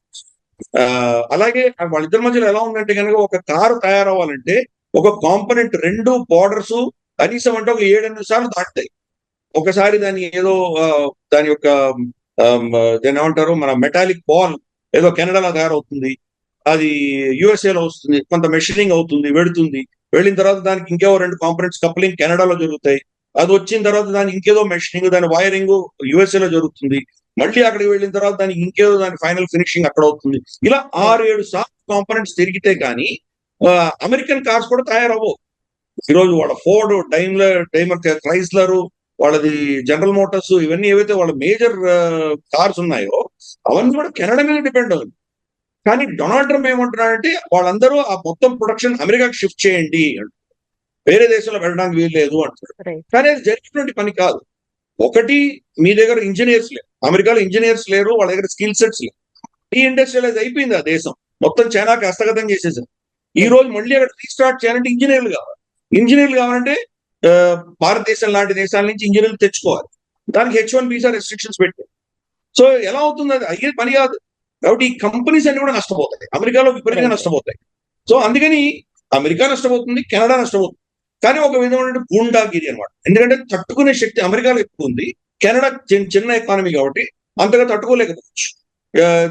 అలాగే వాళ్ళిద్దరి మధ్యలో ఎలా ఉందంటే కనుక ఒక కారు తయారవ్వాలంటే ఒక కాంపనెంట్ రెండు బార్డర్స్ కనీసం అంటే ఒక 7-8 సార్లు దాటుతాయి. ఒకసారి దాని ఏదో దాని యొక్క దాన్ని ఏమంటారు మన మెటాలిక్ బాల్ ఏదో కెనడాలో తయారవుతుంది, అది యుఎస్ఏలో వస్తుంది, కొంత మెషినింగ్ అవుతుంది, వెళుతుంది, వెళ్ళిన తర్వాత దానికి ఇంకేవో 2 కాంపనెంట్స్ కప్లింగ్ కెనడాలో జరుగుతాయి. అది వచ్చిన తర్వాత దానికి ఇంకేదో మెషినింగ్, దాని వైరింగ్ యుఎస్ఏలో జరుగుతుంది, మళ్ళీ అక్కడికి వెళ్ళిన తర్వాత దానికి ఇంకేదో దాని ఫైనల్ ఫినిషింగ్ అక్కడ అవుతుంది. ఇలా 6-7 సార్లు కాంపనెంట్స్ తిరిగితే కానీ అమెరికన్ కార్స్ కూడా తయారవ్వవు. ఈరోజు వాళ్ళ ఫోర్డ్, డైమర్ క్రైస్లర్, వాళ్ళది జనరల్ మోటార్స్, ఇవన్నీ ఏవైతే వాళ్ళ మేజర్ కార్స్ ఉన్నాయో అవన్నీ కూడా కెనడా మీద డిపెండ్ అవుతుంది. కానీ డొనాల్డ్ ట్రంప్ ఏమంటున్నాడంటే వాళ్ళందరూ ఆ మొత్తం ప్రొడక్షన్ అమెరికాకి షిఫ్ట్ చేయండి అంటారు, వేరే దేశంలో వెళ్ళడానికి వీలు లేదు అంటారు. కానీ అది జరిగినటువంటి పని కాదు. ఒకటి, మీ దగ్గర ఇంజనీర్స్ లేరు, అమెరికాలో ఇంజనీర్స్ లేరు, వాళ్ళ దగ్గర స్కిల్ సెట్స్ లేరు, ఇండస్ట్రియలైజ్ అయిపోయింది ఆ దేశం మొత్తం, చైనాకి హస్తగతం చేసేసారు. ఈ రోజు మళ్ళీ అక్కడ రీస్టార్ట్ చేయాలంటే ఇంజనీర్లు కావాలంటే భారతదేశం లాంటి దేశాల నుంచి ఇంజనీర్లు తెచ్చుకోవాలి. దానికి H1 వీసా రెస్ట్రిక్షన్స్ పెట్టారు. సో ఎలా అవుతుంది, అది అయ్యే పని కాదు. కాబట్టి ఈ కంపెనీస్ అన్ని కూడా నష్టపోతాయి, అమెరికాలో విపరీతంగా నష్టపోతాయి. సో అందుకని అమెరికా నష్టపోతుంది, కెనడా నష్టపోతుంది. కానీ ఒక విధమైన గూండాగిరి అనమాట. ఎందుకంటే తట్టుకునే శక్తి అమెరికాలో ఎక్కువ ఉంది, కెనడా చిన్న ఎకానమీ కాబట్టి అంతగా తట్టుకోలేకపోవచ్చు.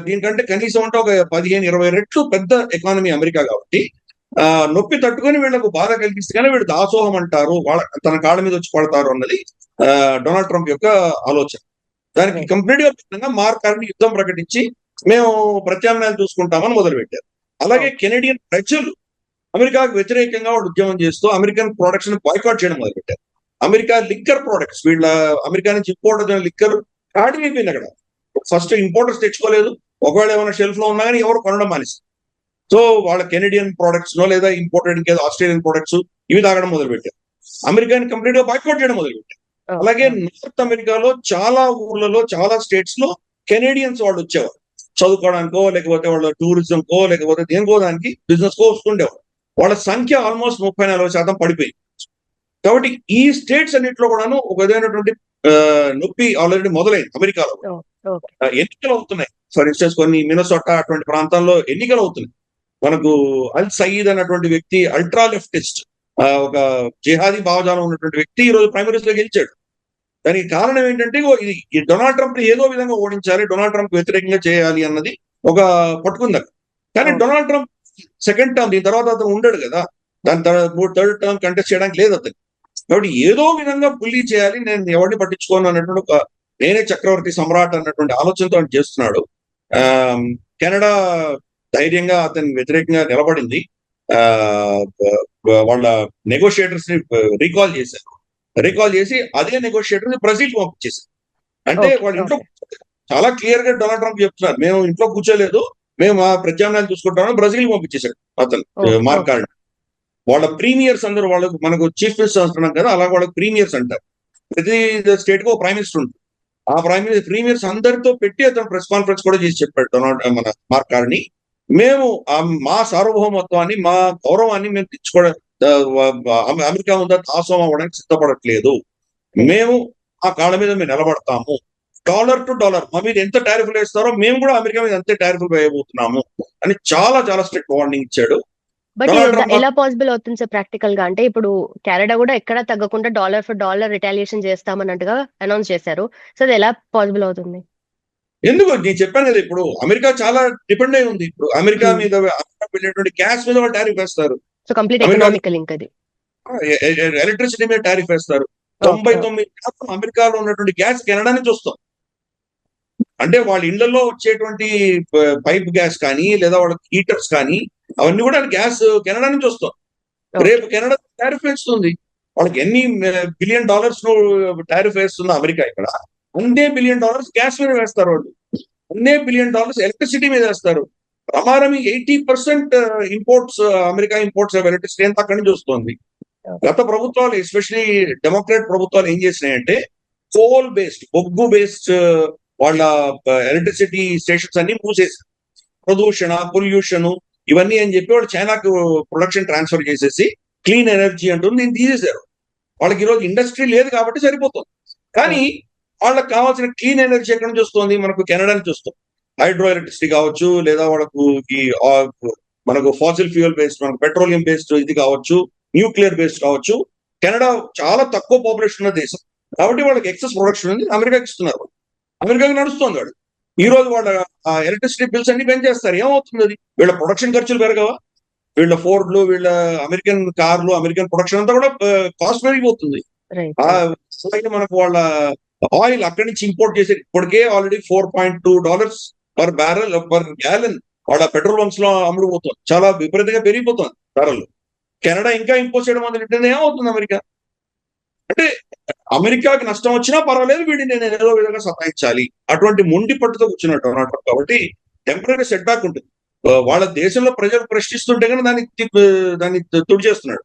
దీనికంటే కనీసం అంటే ఒక 15-20 రెట్లు పెద్ద ఎకానమీ అమెరికా కాబట్టి నొప్పి తట్టుకొని వీళ్ళకు బాధ కలిగిస్తే కానీ వీళ్ళు దాసోహం అంటారు, వాళ్ళ తన కాళ్ళ మీద వచ్చి పడతారు అన్నది డొనాల్డ్ ట్రంప్ యొక్క ఆలోచన. దానికి కంప్లీట్ గా భిన్నంగా మార్క్ కార్నీ యుద్ధం ప్రకటించి మేము ప్రత్యామ్నాయాలు చూసుకుంటామని మొదలుపెట్టారు. అలాగే కెనడియన్ ప్రజలు అమెరికాకు వ్యతిరేకంగా వాళ్ళు ఉద్యమం చేస్తూ అమెరికన్ ప్రొడక్ట్స్ ని బాయ్కాట్ చేయడం మొదలుపెట్టారు. అమెరికా లిక్కర్ ప్రొడక్ట్స్, వీళ్ళ అమెరికా నుంచి ఇంపోర్ట్ అయిన లిక్కర్ ఖాళీ అయిపోయింది అక్కడ. ఫస్ట్ ఇంపోర్టర్స్ తెచ్చుకోలేదు, ఒకవేళ ఏమైనా షెల్ఫ్ లో ఉన్నా కానీ ఎవరు కొనడం మానేసి. సో వాళ్ళ కెనడియన్ ప్రొడక్ట్స్ నో లేదా ఇంపోర్టెడ్ ఇంకేదో ఆస్ట్రేలియన్ ప్రొడక్ట్స్ ఇవి తాగడం మొదలుపెట్టారు. అమెరికాని కంప్లీట్ గా బాయ్కాట్ చేయడం మొదలుపెట్టారు. అలాగే నార్త్ అమెరికాలో చాలా ఊర్లలో, చాలా స్టేట్స్ లో కెనేడియన్స్ వాళ్ళు వచ్చేవారు చదువుకోవడానికో, లేకపోతే వాళ్ళ టూరిజం కో, లేకపోతే దేనికో దానికి బిజినెస్ కో వస్తుండేవారు. వాళ్ళ సంఖ్య ఆల్మోస్ట్ 30-40% పడిపోయింది. కాబట్టి ఈ స్టేట్స్ అన్నింటిలో కూడాను ఒక విధమైనటువంటి నొప్పి ఆల్రెడీ మొదలైంది అమెరికాలో. ఎన్నికలు అవుతున్నాయి, ఫర్ ఇన్స్టెన్స్ కొన్ని మినసోటా అటువంటి ప్రాంతాల్లో ఎన్నికలు అవుతున్నాయి. మనకు అల్ సయీద్ అన్నటువంటి వ్యక్తి అల్ట్రా లెఫ్టిస్ట్, ఒక జిహాదీ భావజాలం ఉన్నటువంటి వ్యక్తి ఈ రోజు ప్రైమరీస్ లో గెలిచాడు. దానికి కారణం ఏంటంటే ఈ డొనాల్డ్ ట్రంప్ ఏదో విధంగా ఓడించాలి, డొనాల్డ్ ట్రంప్ వ్యతిరేకంగా చేయాలి అన్నది ఒక పట్టుకుంది. కానీ డొనాల్డ్ ట్రంప్ సెకండ్ టర్మ్, దీని తర్వాత అతను ఉండడు కదా, దాని థర్డ్ టర్మ్ కంటెస్ట్ చేయడానికి లేదు అతను. కాబట్టి ఏదో విధంగా బుల్లీ చేయాలి, నేను ఎవరిని పట్టించుకోను అన్నటువంటి ఒక నేనే చక్రవర్తి సమ్రాట్ అన్నటువంటి ఆలోచనతో ఆయన చేస్తున్నాడు. కెనడా ధైర్యంగా అతని వ్యతిరేకంగా నిలబడింది. వాళ్ళ నెగోషియేటర్స్ ని రీకాల్ చేసి అదే నెగోషియేటర్ ని బ్రెజిల్ పంపించేశారు. అంటే వాళ్ళ ఇంట్లో చాలా క్లియర్ గా డొనాల్డ్ ట్రంప్ చెప్తున్నారు, మేము ఇంట్లో కూర్చోలేదు, మేము ఆ ప్రత్యామ్నాయాలు చూసుకుంటామని బ్రెజిల్ పంపించేశాడు అతను మార్క్ కార్నీ. వాళ్ళ ప్రీమియర్స్ అందరూ, వాళ్ళకు మనకు చీఫ్ మినిస్టర్ అంటున్నాం కదా, అలా వాళ్ళకి ప్రీమియర్స్ అంటారు. ప్రతి స్టేట్ కు ఒక ప్రైమ్ మినిస్టర్ ఉంటుంది. ఆ ప్రీమియర్స్ అందరితో పెట్టి అతను ప్రెస్ కాన్ఫరెన్స్ కూడా చేసి చెప్పాడు మన మార్క్ కార్నీ, మేము మా సార్వభౌమత్వాన్ని, మా గౌరవాన్ని మేము తెచ్చుకోవడం, అమెరికా ముందు దాసోహం అవ్వడానికి సిద్ధపడట్లేదు, మేము ఆ కాళ్ళ మీద మేము నిలబడతాము, డాలర్ టు డాలర్ మా మీద ఎంత టారిఫ్లు వేస్తారో మేము కూడా అమెరికా మీద అంతే టారిఫ్లు వేయబోతున్నాము అని చాలా చాలా స్ట్రిక్ట్ వార్నింగ్ ఇచ్చాడు. బట్ ఎలా పాసిబుల్ అవుతుంది సార్ ప్రాక్టికల్ గా? అంటే ఇప్పుడు కెనడా కూడా ఎక్కడా తగ్గకుండా డాలర్ ఫర్ డాలర్ రిటాలియేషన్ చేస్తామన్నట్టుగా అనౌన్స్ చేశారు. సో అది ఎలా పాసిబుల్ అవుతుంది? ఎందుకు నేను చెప్పాను కదా, ఇప్పుడు అమెరికా చాలా డిపెండ్ అయి ఉంది. ఇప్పుడు అమెరికా మీద వెళ్ళేటువంటి గ్యాస్ మీద వాళ్ళు టారిఫ్ వేస్తారు, సో కంప్లీట్ ఎకనామికల్ లింక్ అది. ఎలక్ట్రిసిటీ మీద టారిఫ్ వేస్తారు. 99% అమెరికాలో ఉన్నటువంటి గ్యాస్ కెనడా నుంచి వస్తాం. అంటే వాళ్ళ ఇళ్లలో వచ్చేటువంటి పైప్ గ్యాస్ కానీ, లేదా వాళ్ళ హీటర్స్ కానీ, అవన్నీ కూడా గ్యాస్ కెనడా నుంచి వస్తాం. రేపు కెనడా టారిఫ్ వేస్తుంది, వాళ్ళకి ఎన్ని $1 బిలియన్ టారిఫ్ వేస్తుందో అమెరికా, ఇక్కడ $1 బిలియన్ గ్యాస్ మీద వేస్తారు, వాళ్ళు $1 బిలియన్ ఎలక్ట్రిసిటీ మీద వేస్తారు. ప్రమాణమి 80% imports, America imports of electricity అంతా అక్కడి నుంచి వస్తుంది. గత ప్రభుత్వాలు, ఎస్పెషలీ డెమోక్రాట్ ప్రభుత్వాలు ఏం చేసినాయంటే కోల్ బేస్డ్, బొగ్గు బేస్డ్ వాళ్ళ ఎలక్ట్రిసిటీ స్టేషన్స్ అన్ని మూసేసారు. పొల్యూషన్ ఇవన్నీ అని చెప్పి వాళ్ళు చైనాకు ప్రొడక్షన్ ట్రాన్స్ఫర్ చేసేసి క్లీన్ ఎనర్జీ అంటుంది దీన్ని తీసేశారు. వాళ్ళకి ఈరోజు ఇండస్ట్రీ లేదు కాబట్టి సరిపోతుంది. కానీ వాళ్ళకి కావాల్సిన క్లీన్ ఎనర్జీ ఎక్కడ నుంచి వస్తుంది? మనకు కెనడా నుంచి వస్తుంది. హైడ్రో ఎలక్ట్రిసిటీ కావచ్చు, లేదా వాళ్ళకు ఈ మనకు ఫాసిల్ ఫ్యూయల్ బేస్డ్, మనకు పెట్రోలియం బేస్డ్ ఇది కావచ్చు, న్యూక్లియర్ బేస్డ్ కావచ్చు. కెనడా చాలా తక్కువ పాపులేషన్ ఉన్న దేశం కాబట్టి వాళ్ళకి ఎక్సెస్ ప్రొడక్షన్ ఉంది, అమెరికాకి ఇస్తున్నారు. అమెరికాకి నడుస్తుంది వాడు. ఈ రోజు వాళ్ళ ఎలక్ట్రిసిటీ బిల్స్ అన్ని పెంచేస్తారు. ఏమవుతుంది? అది వీళ్ళ ప్రొడక్షన్ ఖర్చులు పెరగవా? వీళ్ళ ఫోర్డ్లు, వీళ్ళ అమెరికన్ కార్లు, అమెరికన్ ప్రొడక్షన్ అంతా కూడా కాస్ట్ పెరిగిపోతుంది. అలాగే మనకు వాళ్ళ ఆయిల్ అక్కడి నుంచి ఇంపోర్ట్ చేసే ఇప్పటికే already $4.2 per barrel per gallon వాళ్ళ పెట్రోల్ బంక్స్ లో అమ్ముడుపోతుంది. చాలా విపరీతంగా పెరిగిపోతుంది ధరలు. కెనడా ఇంకా ఇంపోర్ట్ చేయడం మొదలెట్టింది. ఏమవుతుంది అమెరికా? అంటే అమెరికాకి నష్టం వచ్చినా పర్వాలేదు, వీడిని నేను ఏదో విధంగా సతాయించాలి, అటువంటి మొండి పట్టుతో కూర్చున్నట్టు డొనాల్డ్ ట్రంప్. కాబట్టి టెంపరీ సెట్ బ్యాక్ ఉంటుంది. వాళ్ళ దేశంలో ప్రజలు ప్రశ్నిస్తుంటే కానీ దాన్ని తుడిచేస్తున్నాడు.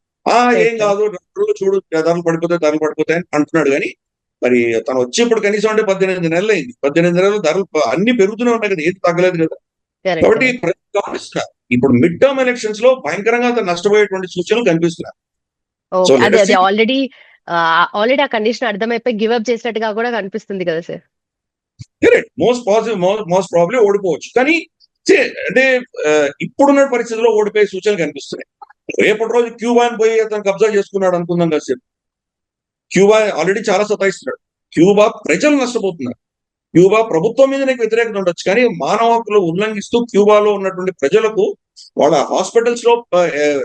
ఏం కాదు, చూడు ధరలు పడిపోతాయి అని అంటున్నాడు. కానీ మరి తను వచ్చి ఇప్పుడు కనీసం అంటే 18 నెలలు అయింది. 18 నెలలు ధరలు అన్ని పెరుగుతూనే ఉన్నాయి కదా, ఏది తగ్గలేదు కదా. కాబట్టి గమనిస్తున్నారు. ఇప్పుడు మిడ్ టర్మ్ ఎలక్షన్స్ లో భయంకరంగా అతను నష్టపోయేటువంటి సూచనలు కనిపిస్తున్నాయి. ఆల్రెడీ ఆ కండిషన్ అర్థమైపోయి గివ్ అప్ చేసినట్టుగా కూడా కనిపిస్తుంది కదా సార్. Most probably ఓడిపోవచ్చు. కానీ అంటే ఇప్పుడున్న పరిస్థితుల్లో ఓడిపోయే సూచనలు కనిపిస్తున్నాయి. రేపటి రోజు క్యూబాని పోయి అతను కబ్జా చేసుకున్నాడు అనుకుందాం కదా సార్. క్యూబా ఆల్రెడీ చాలా సతాయిస్తున్నాడు. క్యూబా ప్రజలు నష్టపోతున్నారు. క్యూబా ప్రభుత్వం మీద నీకు వ్యతిరేకత ఉండొచ్చు, కానీ మానవ హక్కులు ఉల్లంఘిస్తూ క్యూబాలో ఉన్నటువంటి ప్రజలకు వాళ్ళ హాస్పిటల్స్ లో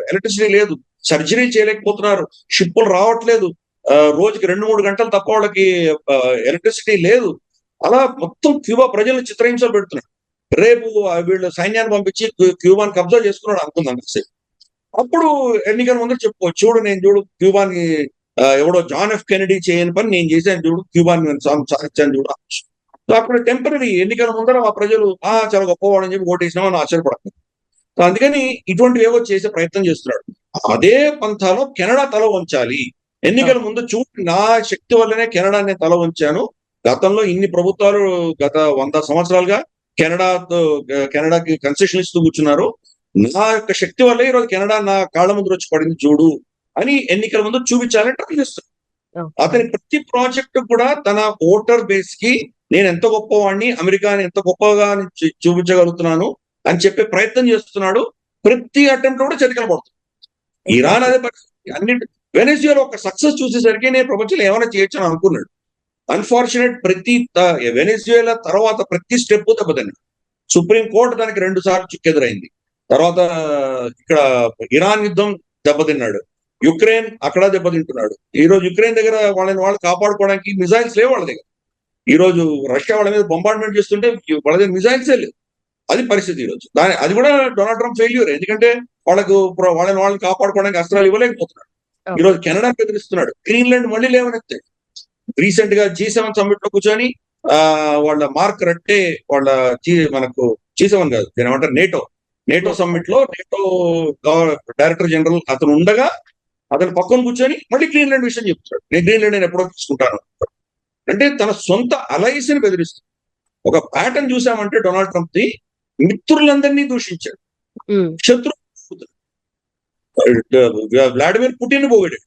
ఎలక్ట్రిసిటీ లేదు, సర్జరీ చేయలేకపోతున్నారు, షిప్పులు రావట్లేదు, రోజుకి 2-3 గంటలు తప్ప వాళ్ళకి ఎలక్ట్రిసిటీ లేదు. అలా మొత్తం క్యూబా ప్రజలను చిత్రహింసలు పెడుతున్నారు. రేపు వీళ్ళు సైన్యాన్ని పంపించి క్యూబాని కబ్జా చేసుకున్నాడు అనుకుందాం కాసేపు. అప్పుడు ఎన్నికల ముందు చెప్పుకోవచ్చు, చూడు క్యూబాని ఎవడో జాన్ ఎఫ్ కెనడీ చేయని పని నేను చేశాను, చూడు క్యూబాని సాధించాను చూడు. సో అక్కడ టెంపరీ ఎన్నికల ముందర ఆ ప్రజలు చాలా గొప్పవాడు అని చెప్పి ఓటేసినామని ఆశ్చర్యపడతారు. సో అందుకని ఇటువంటివి ఏవో చేసే ప్రయత్నం చేస్తున్నాడు. అదే పంథాలో కెనడా తల వంచాలి. ఎన్నికల ముందు చూడు, నా శక్తి వల్లనే కెనడా నేను తల వంచాను. గతంలో ఇన్ని ప్రభుత్వాలు గత 100 సంవత్సరాలుగా కెనడాకి కన్సెషన్ ఇస్తూ కూర్చున్నారు. నా యొక్క శక్తి వల్లే ఈరోజు కెనడా నా కాళ్ళ ముందు వచ్చి పడింది చూడు అని ఎన్నికల ముందు చూపించాలని ట్రై చేస్తారు. అతని ప్రతి ప్రాజెక్టు కూడా తన ఓటర్ బేస్ కి నేను ఎంత గొప్పవాడిని, అమెరికాని ఎంత గొప్పగా చూపించగలుగుతున్నాను అని చెప్పే ప్రయత్నం చేస్తున్నాడు. ప్రతి అటెంప్ట్ కూడా చతికిల పడుతుంది. ఇరాన్ అదే పరిస్థితి. వెనెజువేలా ఒక సక్సెస్ చూసేసరికి నేను ప్రపంచంలో ఏమైనా చేయొచ్చు అని అనుకున్నాడు. అన్ఫార్చునేట్ వెనెజువేలా తర్వాత ప్రతి స్టెప్ దెబ్బతిన్నాడు. సుప్రీం కోర్టు దానికి 2 సార్లు చుక్కెదురైంది. తర్వాత ఇక్కడ ఇరాన్ యుద్ధం దెబ్బతిన్నాడు. యుక్రెయిన్ అక్కడ దెబ్బతింటున్నాడు. ఈ రోజు యుక్రెయిన్ దగ్గర వాళ్ళు కాపాడుకోవడానికి మిజైల్స్ లేవు వాళ్ళ దగ్గర. ఈ రోజు రష్యా వాళ్ళ మీద బొంబార్డ్మెంట్ చేస్తుంటే వాళ్ళ దగ్గర మిజైల్సే లేవు. అది పరిస్థితి ఈ రోజు. అది కూడా డొనాల్డ్ ట్రంప్ ఫెయిల్యూర్. ఎందుకంటే వాళ్ళని కాపాడుకోవడానికి అస్త్రాలు ఇవ్వలేకపోతున్నాడు. ఈ రోజు కెనడాని బెదిరిస్తున్నాడు. గ్రీన్లాండ్ మళ్ళీ లేవనెత్తాడు. రీసెంట్ గా G7 సమ్మిట్ లో కూర్చొని వాళ్ళ మార్క్ రట్టే వాళ్ళ మనకు G7 కాదు, దీని ఏమంటారు, నేటో సమ్మిట్ లో నేటో డైరెక్టర్ జనరల్ అతను ఉండగా అతను పక్కన కూర్చొని మళ్ళీ గ్రీన్లాండ్ విషయం చెప్తాడు. నేను గ్రీన్లాండ్ నేను ఎప్పుడో తీసుకుంటాను అంటే తన సొంత అలైస్ ని బెదిరిస్తాడు. ఒక ప్యాటర్న్ చూసామంటే డొనాల్డ్ ట్రంప్ ది మిత్రులందరినీ దూషించాడు, శత్రువు వ్లాడిమిర్ పుటిన్ పొగిడాడు,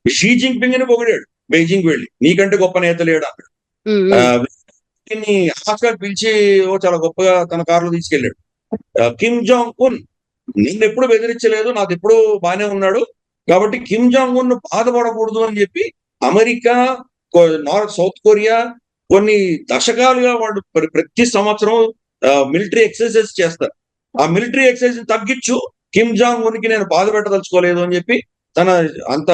షీ జింగ్పింగ్ ని పొగిడాడు, బెయిజింగ్ వెళ్ళి నీకంటే గొప్ప నేత లేడు అన్నాడు. అలాస్కా పిలిచి చాలా గొప్పగా తన కారులో తీసుకెళ్లాడు. కిమ్ జాంగ్ ఉన్ నిన్ను ఎప్పుడు బెదిరించలేదు, నాకు ఎప్పుడు బానే ఉన్నాడు, కాబట్టి కిమ్ జాంగ్ ఉన్ బాధపడకూడదు అని చెప్పి అమెరికా, సౌత్ కొరియా కొన్ని దశకాలుగా వాళ్ళు ప్రతి సంవత్సరం మిలిటరీ ఎక్సర్సైజ్ చేస్తారు. ఆ మిలిటరీ ఎక్సర్సైజ్ తగ్గించు, కిమ్ జాంగ్ ఉన్కి నేను బాధ పెట్టదలుచుకోలేదు అని చెప్పి తన అంత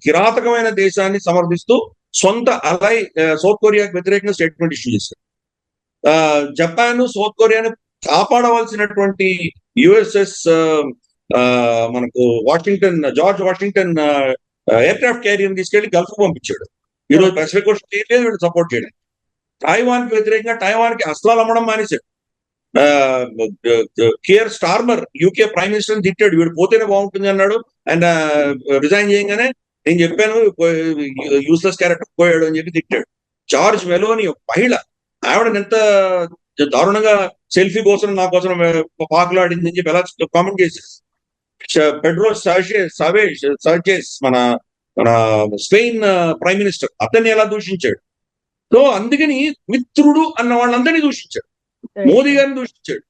కిరాతకమైన దేశాన్ని సమర్థిస్తూ సొంత అలై సౌత్ కొరియాకి వ్యతిరేకంగా స్టేట్మెంట్ ఇష్యూ చేశారు. జపాన్ సౌత్ కొరియాని కాపాడవలసినటువంటి యుఎస్ఎస్ మనకు George Washington air craft carrier తీసుకెళ్లి గల్ఫ్ పంపించాడు. ఈ రోజు పసిఫిక్ కోస్ట్ లేదు వీళ్ళు సపోర్ట్ చేయడం. టైవాన్ కి వ్యతిరేకంగా టైవాన్ కి అస్త్రాలు అమ్మడం మానేశాడు. Care Starmer UK prime minister తిట్టాడు, వీడు పోతేనే బాగుంటుంది అన్నాడు. అండ్ రిజైన్ చేయగానే నేను చెప్పాను యూస్లెస్ క్యారెక్టర్ పోయాడు అని చెప్పి తిట్టాడు. జార్జ్ మెలోని మహిళ, ఆవిడని ఎంత దారుణంగా సెల్ఫీ కోసం నా కోసం పాకులాడింది అని చెప్పి ఎలా కామెంట్ చేశారు. పెడ్రో సాంచెజ్ మన స్పెయిన్ ప్రైమ్ మినిస్టర్, అతన్ని ఎలా దూషించాడు. సో అందుకని మిత్రుడు అన్న వాళ్ళందరినీ దూషించాడు, మోదీ గారిని దూషించాడు.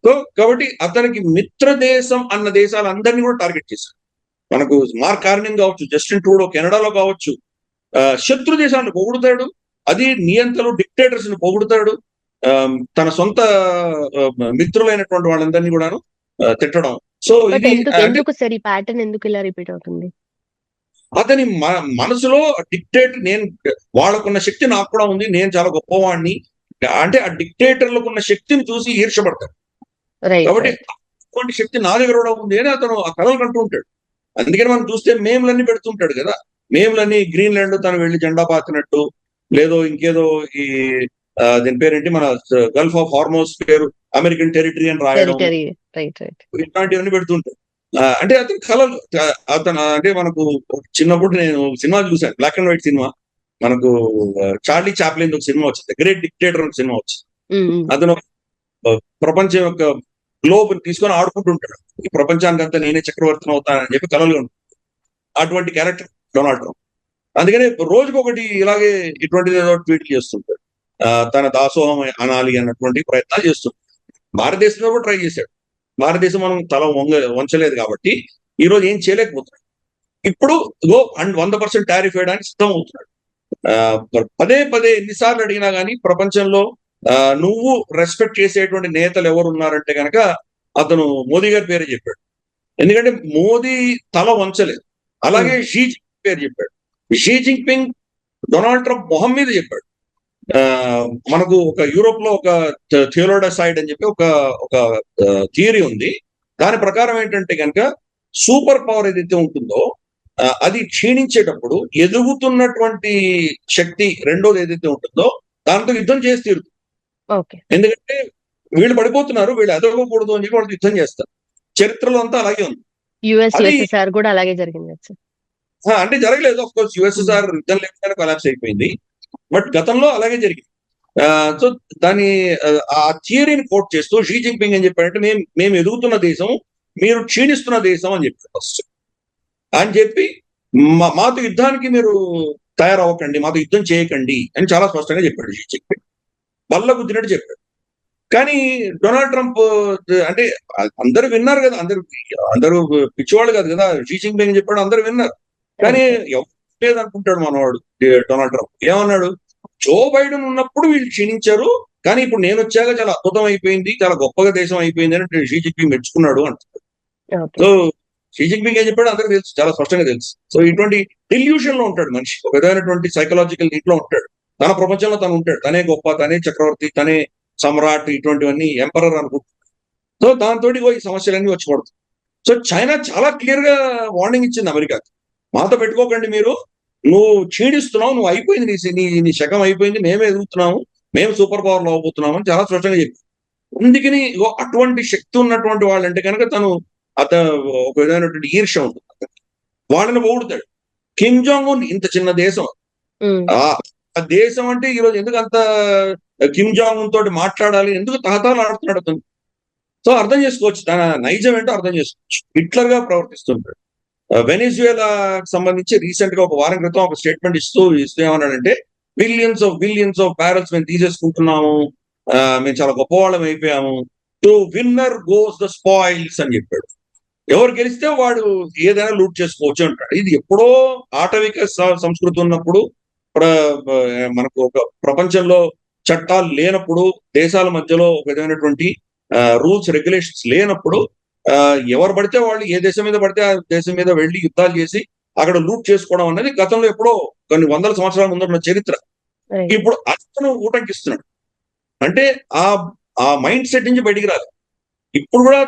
సో కాబట్టి అతనికి మిత్ర దేశం అన్న దేశాలందరినీ కూడా టార్గెట్ చేశాడు. మనకు మార్క్ కార్నిన్ కావచ్చు, జస్టిన్ ట్రూడో కెనడాలో కావచ్చు, శత్రు దేశాలను పొగుడుతాడు, అది నియంతలు డిక్టేటర్స్ ని పొగుడుతాడు, తన సొంత మిత్రులైనటువంటి వాళ్ళందరినీ కూడాను తిట్టడం. సో ఇది ఎందుకు సార్ ఈ ప్యాటర్న్ ఎందుకు ఇలా రిపీట్ అవుతుంది? అతని మనసులో డిక్టేటర్, నేను వాళ్ళకున్న శక్తి నాకు కూడా ఉంది, నేను చాలా గొప్పవాడిని అంటే ఆ డిక్టేటర్లకు ఉన్న శక్తిని చూసి ఈర్షపడతాడు. కాబట్టి అటువంటి శక్తి నా దగ్గర కూడా ఉంది అని అతను ఆ కథలు కంటూ ఉంటాడు. అందుకని మనం చూస్తే మేమ్లన్నీ పెడుతుంటాడు కదా, మేమ్లన్నీ గ్రీన్లాండ్ తను వెళ్ళి జెండా పాతినట్టు, లేదో ఇంకేదో ఈ దీని పేరేంటి మన గల్ఫ్ ఆఫ్ హార్మోస్ పేరు అమెరికన్ టెరిటరీ అని రాయడం, ఇట్లాంటివన్నీ పెడుతుంటాడు. అంటే అతను కళలు, అతను అంటే మనకు చిన్నప్పుడు నేను సినిమా చూశాను, బ్లాక్ అండ్ వైట్ సినిమా, మనకు చార్లీ చాప్లిన్ ఒక సినిమా వచ్చింది, గ్రేట్ డిక్టేటర్ ఒక సినిమా వచ్చింది. అతను ప్రపంచం యొక్క గ్లోబ్ తీసుకొని ఆడుకుంటుంటాడు, ఈ ప్రపంచానికి అంతా నేనే చక్రవర్తిని అవుతానని చెప్పి కలలు ఉంటుంది. అటువంటి క్యారెక్టర్ డొనాల్డ్ ట్రంప్. అందుకని రోజుకొకటి ఇలాగే ఇటువంటిది ఏదో ట్వీట్లు చేస్తుంటాడు, తన దాసోహం అనాలి అన్నటువంటి ప్రయత్నాలు చేస్తుంటాడు. భారతదేశంలో కూడా ట్రై చేశాడు. భారతదేశం మనం తల వంచలేదు కాబట్టి ఈ రోజు ఏం చేయలేకపోతున్నాడు. ఇప్పుడు 100% టారిఫ్ వేయడానికి సిద్ధం అవుతున్నాడు. పదే పదే ఎన్నిసార్లు అడిగినా కానీ ప్రపంచంలో నువ్వు రెస్పెక్ట్ చేసేటువంటి నేతలు ఎవరు ఉన్నారంటే కనుక అతను మోదీ గారి పేరే చెప్పాడు. ఎందుకంటే మోదీ తల వంచలేదు. అలాగే షీ జిన్పింగ్ పేరు చెప్పాడు. షీ జిన్పింగ్ డొనాల్డ్ ట్రంప్ మొహం మీద చెప్పాడు. మనకు ఒక యూరోప్ లో ఒక థియోలోడసైడ్ అని చెప్పి ఒక థియరీ ఉంది. దాని ప్రకారం ఏంటంటే కనుక సూపర్ పవర్ ఏదైతే ఉంటుందో అది క్షీణించేటప్పుడు ఎదుగుతున్నటువంటి శక్తి రెండోది ఏదైతే ఉంటుందో దాంతో యుద్ధం చేసి తీరుతుంది. ఎందుకంటే వీళ్ళు పడిపోతున్నారు, వీళ్ళు ఎదగకూడదు అని చెప్పి వాళ్ళు యుద్ధం చేస్తారు. చరిత్రలో అంతా అలాగే ఉంది. యుఎస్ఎస్ఆర్ కూడా అలాగే జరిగింది. అంటే జరగలేదు, ఆఫ్ కోర్స్ యుఎస్ఎస్ఆర్ యుద్ధం లేకుండా కొలాప్స్ అయిపోయింది, బట్ గతంలో అలాగే జరిగింది. సో దాని ఆ థియరీని కోట్ చేస్తూ షీ జిన్పింగ్ ఏం చెప్పాడంటే మేము ఎదుగుతున్న దేశం, మీరు క్షీణిస్తున్న దేశం అని చెప్పారు ఫస్ట్. అని చెప్పి మాతో యుద్ధానికి మీరు తయారవ్వకండి, మాతో యుద్ధం చేయకండి అని చాలా స్పష్టంగా చెప్పాడు షీ జిన్పింగ్. బల్ల గుద్దినట్టు చెప్పాడు. కానీ డొనాల్డ్ ట్రంప్ అంటే అందరూ విన్నారు కదా, అందరూ పిచ్చివాళ్ళు కాదు కదా, షీ జిన్పింగ్ చెప్పాడు, అందరూ విన్నారు. కానీ ఎవరు అనుకుంటాడు మనవాడు డొనాల్డ్ ట్రంప్. ఏమన్నాడు, జో బైడెన్ ఉన్నప్పుడు వీళ్ళు క్షీణించారు, కానీ ఇప్పుడు నేను వచ్చాక చాలా అద్భుతం అయిపోయింది, చాలా గొప్పగా దేశం అయిపోయింది అని షీ జిన్పింగ్ మెచ్చుకున్నాడు అంటారు. సో షీ జిన్పింగ్ ఏం చెప్పాడు అందరికీ తెలుసు, చాలా స్పష్టంగా తెలుసు. సో ఇటువంటి డిల్యూషన్ లో ఉంటాడు మనిషి, ఒక విధమైనటువంటి సైకలాజికల్ దీంట్లో ఉంటాడు. తన ప్రపంచంలో తను ఉంటాడు, తనే గొప్ప, తనే చక్రవర్తి, తనే సమ్రాట్, ఇటువంటివన్నీ ఎంపరర్ అనుకుంటున్నాడు. సో దాంతో ఈ సమస్యలన్నీ వచ్చి పడుతుంది. సో చైనా చాలా క్లియర్ గా వార్నింగ్ ఇచ్చింది అమెరికాకి, మాతో పెట్టుకోకండి, మీరు నువ్వు క్షీణిస్తున్నావు, నువ్వు అయిపోయింది, నీ శకం అయిపోయింది, మేమే ఎదుగుతున్నాము, మేము సూపర్ పవర్ లో అవబోతున్నాము అని చాలా స్పష్టంగా చెప్పి. అందుకని అటువంటి శక్తి ఉన్నటువంటి వాళ్ళంటే కనుక అతను ఒక విధమైనటువంటి ఈర్ష్య ఉంటుంది, వాళ్ళని పొగుడుతాడు. కిమ్ జాంగ్ ఉన్ ఇంత చిన్న దేశం, ఆ దేశం అంటే ఈరోజు ఎందుకు అంత కిమ్ జాంగ్ ఉన్ తోటి మాట్లాడాలి, ఎందుకు తహతాలు ఆడుతున్నాడు అతను. సో అర్థం చేసుకోవచ్చు, తన నైజం ఏంటో అర్థం చేసుకోవచ్చు. హిట్లర్ గా ప్రవర్తిస్తుంటాడు. వెనిజువేలాకి సంబంధించి రీసెంట్ గా ఒక వారం క్రితం ఒక స్టేట్మెంట్ ఇస్తూ ఏమన్నాడంటే, బిలియన్స్ ఆఫ్ బ్యారల్స్ మేము తీసేసుకుంటున్నాము, మేము చాలా గొప్పవాళ్ళం అయిపోయాము, to winner goes the spoils అని చెప్పాడు. ఎవరు గెలిస్తే వాడు ఏదైనా లూట్ చేసుకోవచ్చు అంటాడు. ఇది ఎప్పుడో ఆటవిక సంస్కృతి ఉన్నప్పుడు, మనకు ఒక ప్రపంచంలో చట్టాలు లేనప్పుడు, దేశాల మధ్యలో ఒక విధమైనటువంటి రూల్స్ రెగ్యులేషన్స్ లేనప్పుడు ఎవరు పడితే వాళ్ళు ఏ దేశం మీద పడితే ఆ దేశం మీద వెళ్ళి యుద్ధాలు చేసి అక్కడ లూట్ చేసుకోవడం అనేది గతంలో ఎప్పుడో కొన్ని వందల సంవత్సరాల ముందున్న చరిత్ర. ఇప్పుడు అతను ఊటంకిస్తున్నాడు అంటే ఆ మైండ్ సెట్ నుంచి బయటికి రాదు. ఇప్పుడు కూడా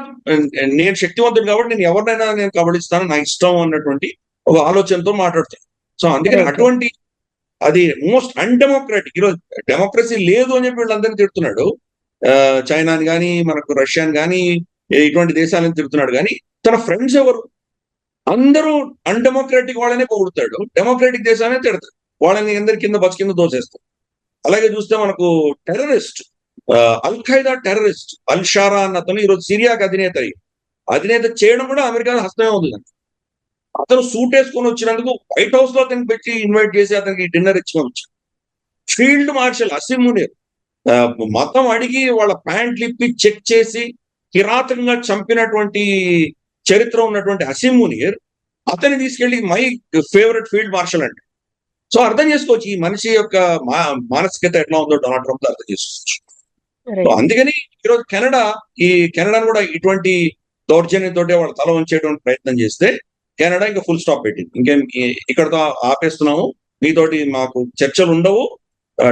నేను శక్తివంతుడు కాబట్టి నేను ఎవరినైనా నేను కబళిస్తాను, నా ఇష్టం అన్నటువంటి ఒక ఆలోచనతో మాట్లాడుతాను. సో అందుకని అటువంటి అది మోస్ట్ అన్డెమోక్రాటిక్. ఈరోజు డెమోక్రసీ లేదు అని చెప్పి వీళ్ళందరినీ తిడుతున్నాడు. చైనాని కానీ, మనకు రష్యాని కానీ, ఇటువంటి దేశాలను తిడుతున్నాడు. కానీ తన ఫ్రెండ్స్ ఎవరు? అందరూ అన్డెమోక్రాటిక్ వాళ్ళనే పొగుడుతాడు, డెమోక్రాటిక్ దేశాన్ని తిడతాడు, వాళ్ళని అందరి కింద బస్ కింద దోసేస్తాడు. అలాగే చూస్తే మనకు టెర్రరిస్ట్, అల్ ఖైదా టెర్రరిస్ట్ అల్ షారా అన్న అతను ఈరోజు సిరియాకి అధినేత చేయడం కూడా అమెరికా హస్తమే ఉంది. అతను సూట్ వేసుకొని వచ్చినందుకు వైట్ హౌస్ లో అతనికి పెట్టి ఇన్వైట్ చేసి అతనికి డిన్నర్ ఇచ్చి పంపించాడు. ఫీల్డ్ మార్షల్ అసిమ్ మునీర్ మొత్తం అడిగి వాళ్ళ ప్యాంట్లు ఇప్పి చెక్ చేసి కిరాతకంగా చంపినటువంటి చరిత్ర ఉన్నటువంటి అసిమ్ మునీర్ అతన్ని తీసుకెళ్లి మై ఫేవరెట్ ఫీల్డ్ మార్షల్ అండి. సో అర్థం చేసుకోవచ్చు ఈ మనిషి యొక్క మానసికత ఎట్లా ఉందో డొనాల్డ్ ట్రంప్ అర్థం చేసుకోవచ్చు. సో అందుకని ఈరోజు కెనడాను కూడా ఇటువంటి దౌర్జన్యంతో వాళ్ళు తల వంచేటువంటి ప్రయత్నం చేస్తే కెనడా ఇంకా ఫుల్ స్టాప్ పెట్టింది. ఇంకేం ఇక్కడతో ఆపేస్తున్నాము, మీతోటి మాకు చర్చలు ఉండవు,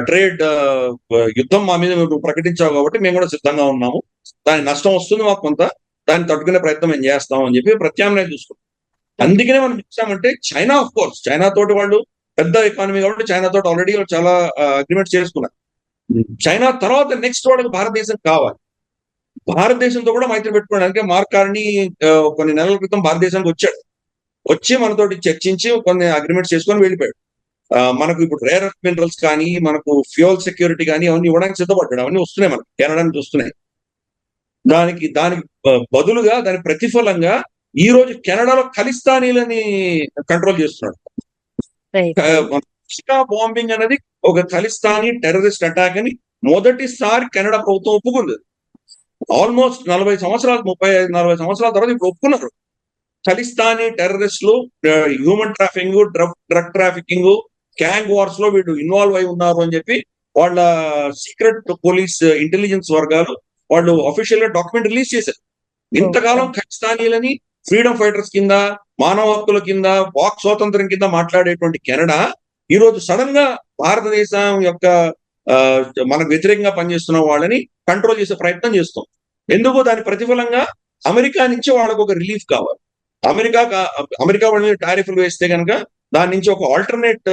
ట్రేడ్ యుద్ధం మా మీద నువ్వు ప్రకటించావు కాబట్టి మేము కూడా సిద్ధంగా ఉన్నాము, దాని నష్టం వస్తుంది మాకు కొంత, దాన్ని తట్టుకునే ప్రయత్నం మేము చేస్తాం అని చెప్పి ప్రత్యామ్నాయం చూసుకుంటాం. అందుకనే మనం చూసామంటే చైనా ఆఫ్ కోర్స్, చైనా తోటి వాళ్ళు పెద్ద ఎకానమీ కాబట్టి చైనా తోటి ఆల్రెడీ చాలా అగ్రిమెంట్స్ చేసుకున్నారు. చైనా తర్వాత నెక్స్ట్ వాళ్ళకి భారతదేశం కావాలి, భారతదేశంతో కూడా మైత్రి పెట్టుకోవడానికి మార్క్ కార్నీ కొన్ని నెలల క్రితం భారతదేశానికి వచ్చాడు, వచ్చి మనతోటి చర్చించి కొన్ని అగ్రిమెంట్స్ చేసుకొని వెళ్ళిపోయాడు. మనకు ఇప్పుడు రేర్ ఎర్త్ మినరల్స్ కానీ మనకు ఫ్యూయల్ సెక్యూరిటీ కానీ అవన్నీ ఇవ్వడానికి సిద్ధపడ్డాడు, అవన్నీ వస్తున్నాయి మనకు, కెనడా నుంచి వస్తున్నాయి. దానికి బదులుగా దాని ప్రతిఫలంగా ఈ రోజు కెనడాలో ఖలిస్తానీలని కంట్రోల్ చేస్తున్నాడు. బాంబింగ్ అనేది ఒక ఖలిస్తానీ టెర్రరిస్ట్ అటాక్ అని మొదటిసారి కెనడా ప్రభుత్వం ఒప్పుకుంది. ఆల్మోస్ట్ 40 సంవత్సరాలు 35-40 సంవత్సరాల తర్వాత ఇప్పుడు ఒప్పుకున్నారు. ఖలిస్తానీ టెర్రరిస్టులు human trafficking, drug trafficking, gang wars లో వీళ్ళు ఇన్వాల్వ్ అయి ఉన్నారు అని చెప్పి వాళ్ళ సీక్రెట్ పోలీస్ ఇంటెలిజెన్స్ వర్గాలు వాళ్ళు అఫీషియల్ గా డాక్యుమెంట్ రిలీజ్ చేశారు. ఇంతకాలం ఖలిస్తానీలని ఫ్రీడమ్ ఫైటర్స్ కింద, మానవ హక్కుల కింద, వాక్ స్వాతంత్రం కింద మాట్లాడేటువంటి కెనడా ఈ రోజు సడన్ గా భారతదేశం యొక్క మనకు వ్యతిరేకంగా పనిచేస్తున్న వాళ్ళని కంట్రోల్ చేసే ప్రయత్నం చేస్తాం. ఎందుకు? దాని ప్రతిఫలంగా అమెరికా నుంచి వాళ్ళకు ఒక రిలీఫ్ కావాలి. అమెరికా వాళ్ళ మీద టారిఫ్లు వేస్తే కనుక దాని నుంచి ఒక ఆల్టర్నేట్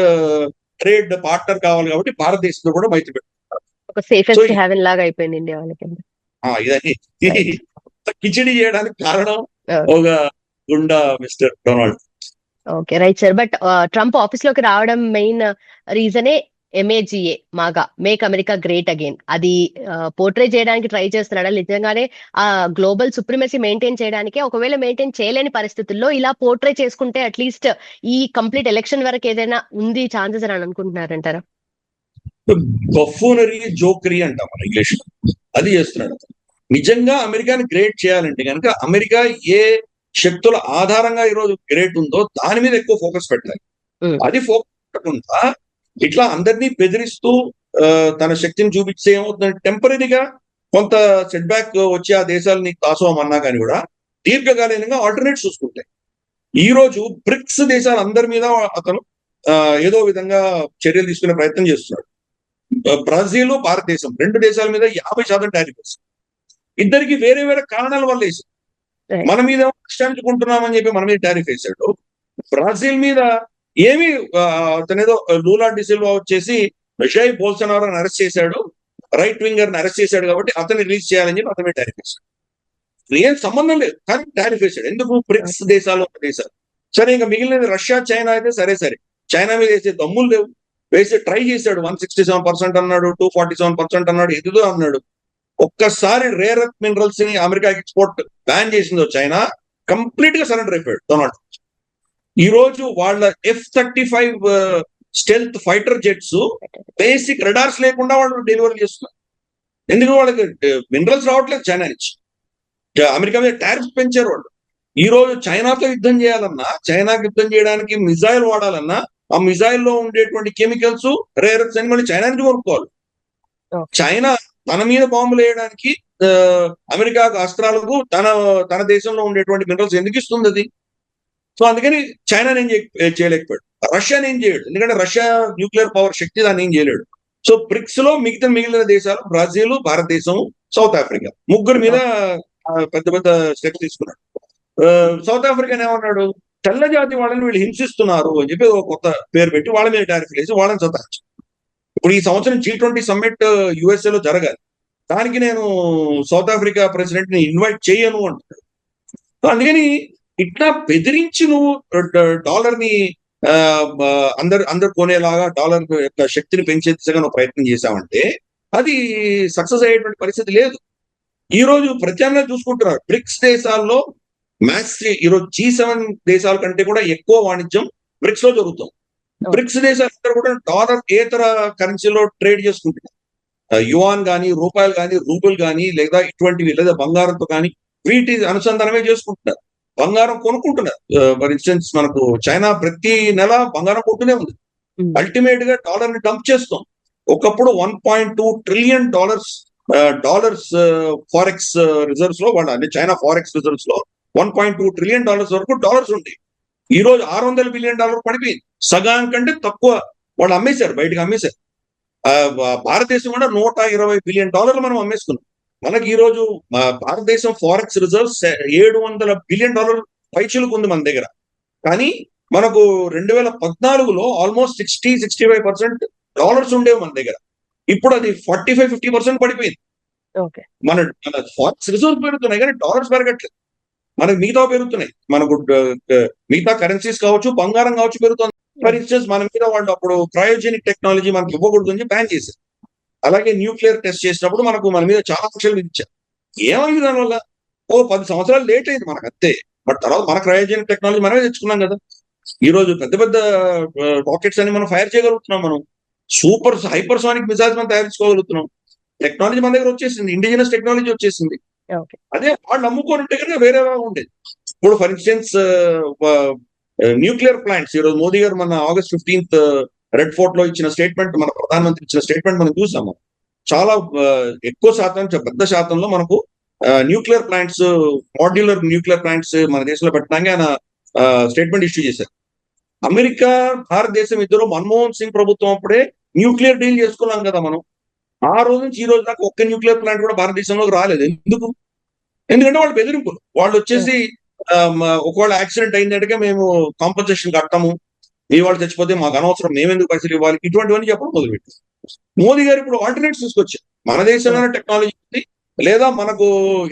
ట్రేడ్ పార్ట్నర్ కావాలి కాబట్టి భారతదేశంతో కూడా మైత్రి పెట్టుకుంటారు. ఇదని కిచిడి చేయడానికి కారణం ఒక గుండా mister Donald. Okay, right sir. But Trump office లోకి రావడం మెయిన్ రీజనే MAGA, MAGA make America great again. అది పోర్ట్రే చేయడానికి ట్రై చేస్తున్నాడా, నిజంగానే ఆ గ్లోబల్ సుప్రిమసీ మెయింటైన్ చేయడానికి? ఒకవేళ మెయింటైన్ చేయలేని పరిస్థితుల్లో ఇలా పోర్ట్రే చేసుకుంటే అట్లీస్ట్ ఈ కంప్లీట్ ఎలక్షన్ వరకు ఏదైనా ఉంది ఛాన్సెస్ అని అనుకుంటున్నారంటారా? బఫూనరీ, జోకరీ అంటాం మన ఇంగ్లీష్ లో, అది చేస్తున్నాడు. నిజంగా అమెరికాని గ్రేట్ చేయాలంటే కనుక అమెరికా ఏ శక్తుల ఆధారంగా ఈరోజు గ్రేట్ ఉందో దాని మీద ఎక్కువ ఫోకస్ పెట్టాలి. అది ఫోకస్ పెట్టకుండా ఇట్లా అందరినీ బెదిరిస్తూ తన శక్తిని చూపిస్తే ఏమవుతుందంటే టెంపరీగా కొంత సెట్ బ్యాక్ వచ్చి ఆ దేశాలని తాసోమన్నా కానీ కూడా దీర్ఘకాలీనంగా ఆల్టర్నేట్స్ చూసుకుంటాయి. ఈ రోజు బ్రిక్స్ దేశాల అందరి మీద అతను ఏదో విధంగా చర్యలు తీసుకునే ప్రయత్నం చేస్తున్నాడు. బ్రెజిల్, భారతదేశం 2 దేశాల మీద 50% టారిఫ్ వేస్తుంది. ఇద్దరికి వేరే వేరే కారణాల వల్ల వేసాడు. మన మీద కష్టాంచుకుంటున్నామని చెప్పి మన మీద టారిఫ్ వేశాడు. బ్రెజిల్ మీద ఏమి అతనేదో లూలా డిసిల్వా వచ్చేసి జై బోల్సనారోని అరెస్ట్ చేశాడు, రైట్ వింగర్ ని అరెస్ట్ చేశాడు కాబట్టి అతన్ని రిలీజ్ చేయాలని చెప్పి అతని మీద టారిఫ్ వేశాడు. ఏం సంబంధం లేదు కానీ టారిఫ్ వేశాడు. ఎందుకు? బ్రిక్స్ దేశాలు సరే, ఇంకా మిగిలినది రష్యా, చైనా అయితే సరే చైనా మీద వేసే దమ్ములు లేవు. వేసే ట్రై చేశాడు, 167% అన్నాడు, 247% అన్నాడు, ఎదుదో అన్నాడు. ఒక్కసారి రేర్ ఎర్త్ మినరల్స్ ని అమెరికా ఎక్స్పోర్ట్ బ్యాన్ చేసిందో చైనా, కంప్లీట్ గా సరెండర్ అయిపోయాడు డొనాల్డ్. ఈ రోజు వాళ్ళ F-35 stealth fighter jets basic రడార్స్ లేకుండా వాళ్ళు డెలివరీ చేస్తున్నారు. ఎందుకు? వాళ్ళకి మినరల్స్ రావట్లేదు చైనా నుంచి. అమెరికా మీద టారిఫ్స్ పెంచారు వాళ్ళు. ఈ రోజు చైనాతో యుద్ధం చేయాలన్నా, చైనాకి యుద్ధం చేయడానికి మిజైల్ వాడాలన్నా ఆ మిజైల్ లో ఉండేటువంటి కెమికల్స్, రేర్ ఎర్త్స్ అని మళ్ళీ చైనా నుంచి కొనుక్కోవాలి. చైనా తన మీద బాంబులు వేయడానికి అమెరికాకు అస్త్రాలకు తన దేశంలో ఉండేటువంటి మినరల్స్ ఎందుకు ఇస్తుంది అది? సో అందుకని చైనా ఏం చేయలేకపోయాడు, రష్యా ఏం చేయడు, ఎందుకంటే రష్యా న్యూక్లియర్ పవర్ శక్తి దాన్ని ఏం చేయలేడు. సో బ్రిక్స్ లో మిగిలిన దేశాలు బ్రెజిల్, భారతదేశం, సౌత్ ఆఫ్రికా ముగ్గురు మీద పెద్ద పెద్ద స్టెప్స్ తీసుకున్నాడు. సౌత్ ఆఫ్రికా ఏమన్నాడు? తెల్ల జాతి వాళ్ళని వీళ్ళు హింసిస్తున్నారు అని చెప్పి ఒక కొత్త పేరు పెట్టి వాళ్ళ మీద టారిఫ్ వేసి వాళ్ళని సతాయించు. ఇప్పుడు ఈ సంవత్సరం G20 సమ్మిట్ USA లో జరగాలి, దానికి నేను సౌత్ ఆఫ్రికా ప్రెసిడెంట్ ని ఇన్వైట్ చేయను అంటున్నాడు. అందుకని ఇట్లా బెదిరించి నువ్వు డాలర్ ని అందరు కొనేలాగా డాలర్ యొక్క శక్తిని పెంచే దిశగా నువ్వు ప్రయత్నం చేశావంటే అది సక్సెస్ అయ్యేటువంటి పరిస్థితి లేదు. ఈ రోజు ప్రత్యామ్నాయం చూసుకుంటున్నారు. బ్రిక్స్ దేశాల్లో ఈరోజు G7 దేశాల కంటే కూడా ఎక్కువ వాణిజ్యం బ్రిక్స్ లో జరుగుతుంది. బ్రిక్స్ దేశాలందరూ కూడా డాలర్ ఏతర కరెన్సీలో ట్రేడ్ చేసుకుంటున్నారు. యువాన్ కానీ, రూపాయలు కానీ, రూబుల్ కానీ, లేదా ఇటువంటివి, లేదా బంగారంతో కానీ వీటి అనుసంధానమే చేసుకుంటున్నారు. బంగారం కొనుక్కుంటున్నారు. ఫర్ ఇన్స్టెన్స్ మనకు చైనా ప్రతి నెల బంగారం కొంటూనే ఉంది. అల్టిమేట్ గా డాలర్ ని డంప్ చేస్తాం. ఒకప్పుడు $1.2 ట్రిలియన్ డాలర్స్ ఫారెక్స్ రిజర్వ్స్ లో వాళ్ళ, అంటే చైనా ఫారెక్స్ రిజర్వ్స్ లో $1.2 ట్రిలియన్ వరకు డాలర్స్ ఉంటాయి. ఈ రోజు $600 బిలియన్ పడిపోయింది. సగానికంటే తక్కువ వాళ్ళు అమ్మేశారు, బయటకు అమ్మేశారు. భారతదేశం కూడా $120 బిలియన్ మనం అమ్మేసుకున్నాం. మనకి ఈ రోజు భారతదేశం ఫారెక్స్ రిజర్వ్స్ $700 బిలియన్ పైచులకు ఉంది మన దగ్గర. కానీ మనకు 2014లో ఆల్మోస్ట్ 60-65% డాలర్స్ ఉండేవి మన దగ్గర. ఇప్పుడు అది 45-50% పడిపోయింది. మన ఫారెక్స్ రిజర్వ్స్ పెరుగుతున్నాయి కానీ డాలర్స్ పెరగట్లేదు. మనకి మిగతా పెరుగుతున్నాయి. మనకు మిగతా కరెన్సీస్ కావచ్చు, బంగారం కావచ్చు పెరుగుతుంది. ఫర్ ఇన్స్టెన్స్ మన మీద వాళ్ళు అప్పుడు క్రయోజెనిక్ టెక్నాలజీ మనకి ఇవ్వకూడదు అని బ్యాన్ చేశారు. అలాగే న్యూక్లియర్ టెస్ట్ చేసినప్పుడు మన మీద చాలా ఆంక్షలు విధించారు. ఏమైంది దానివల్ల? 10 సంవత్సరాలు లేట్ అయింది మనకు అంతే. బట్ తర్వాత మన క్రయోజెనిక్ టెక్నాలజీ మనమే తెచ్చుకున్నాం కదా. ఈ రోజు పెద్ద పెద్ద రాకెట్స్ అని మనం ఫైర్ చేయగలుగుతున్నాం. మనం సూపర్ హైపర్సానిక్ మిసైల్స్ మనం తయారు చేసుకోగలుగుతున్నాం. టెక్నాలజీ మన దగ్గర వచ్చేసింది, ఇండిజినస్ టెక్నాలజీ వచ్చేసింది. అదే వాళ్ళు నమ్ముకోనుంటే కనుక వేరేలా ఉండేది. ఇప్పుడు ఫర్ ఇన్స్టెన్స్ న్యూక్లియర్ ప్లాంట్స్, ఈ రోజు మోదీ గారు మన August 15th రెడ్ ఫోర్ట్ లో ఇచ్చిన స్టేట్మెంట్, మన ప్రధానమంత్రి ఇచ్చిన స్టేట్మెంట్ మనం చూసాము. చాలా ఎక్కువ శాతం, పెద్ద శాతంలో మనకు nuclear plants, modular nuclear plants మన దేశంలో పెట్టడానికి ఆయన స్టేట్మెంట్ ఇష్యూ చేశారు. అమెరికా, భారతదేశం ఇద్దరు మన్మోహన్ సింగ్ ప్రభుత్వం అప్పుడే న్యూక్లియర్ డీల్ చేసుకున్నాం కదా మనం. ఆ రోజు నుంచి ఈ రోజు దాకా ఒక్క న్యూక్లియర్ ప్లాంట్ కూడా భారతదేశంలోకి రాలేదు. ఎందుకంటే వాళ్ళు బెదిరింపులు. వాళ్ళు వచ్చేసి ఒకవేళ యాక్సిడెంట్ అయిందంటే మేము కాంపన్సేషన్ కట్టము, మీ వాళ్ళు చచ్చిపోతే మాకు అనవసరం, మేమెందుకు పైసలు ఇవ్వాలి, ఇటువంటివన్నీ చెప్పడం మొదలుపెట్టారు. మోదీ గారు ఇప్పుడు ఆల్టర్నేట్స్ తీసుకొచ్చారు. మన దేశంలోనే టెక్నాలజీ ఉంది, లేదా మనకు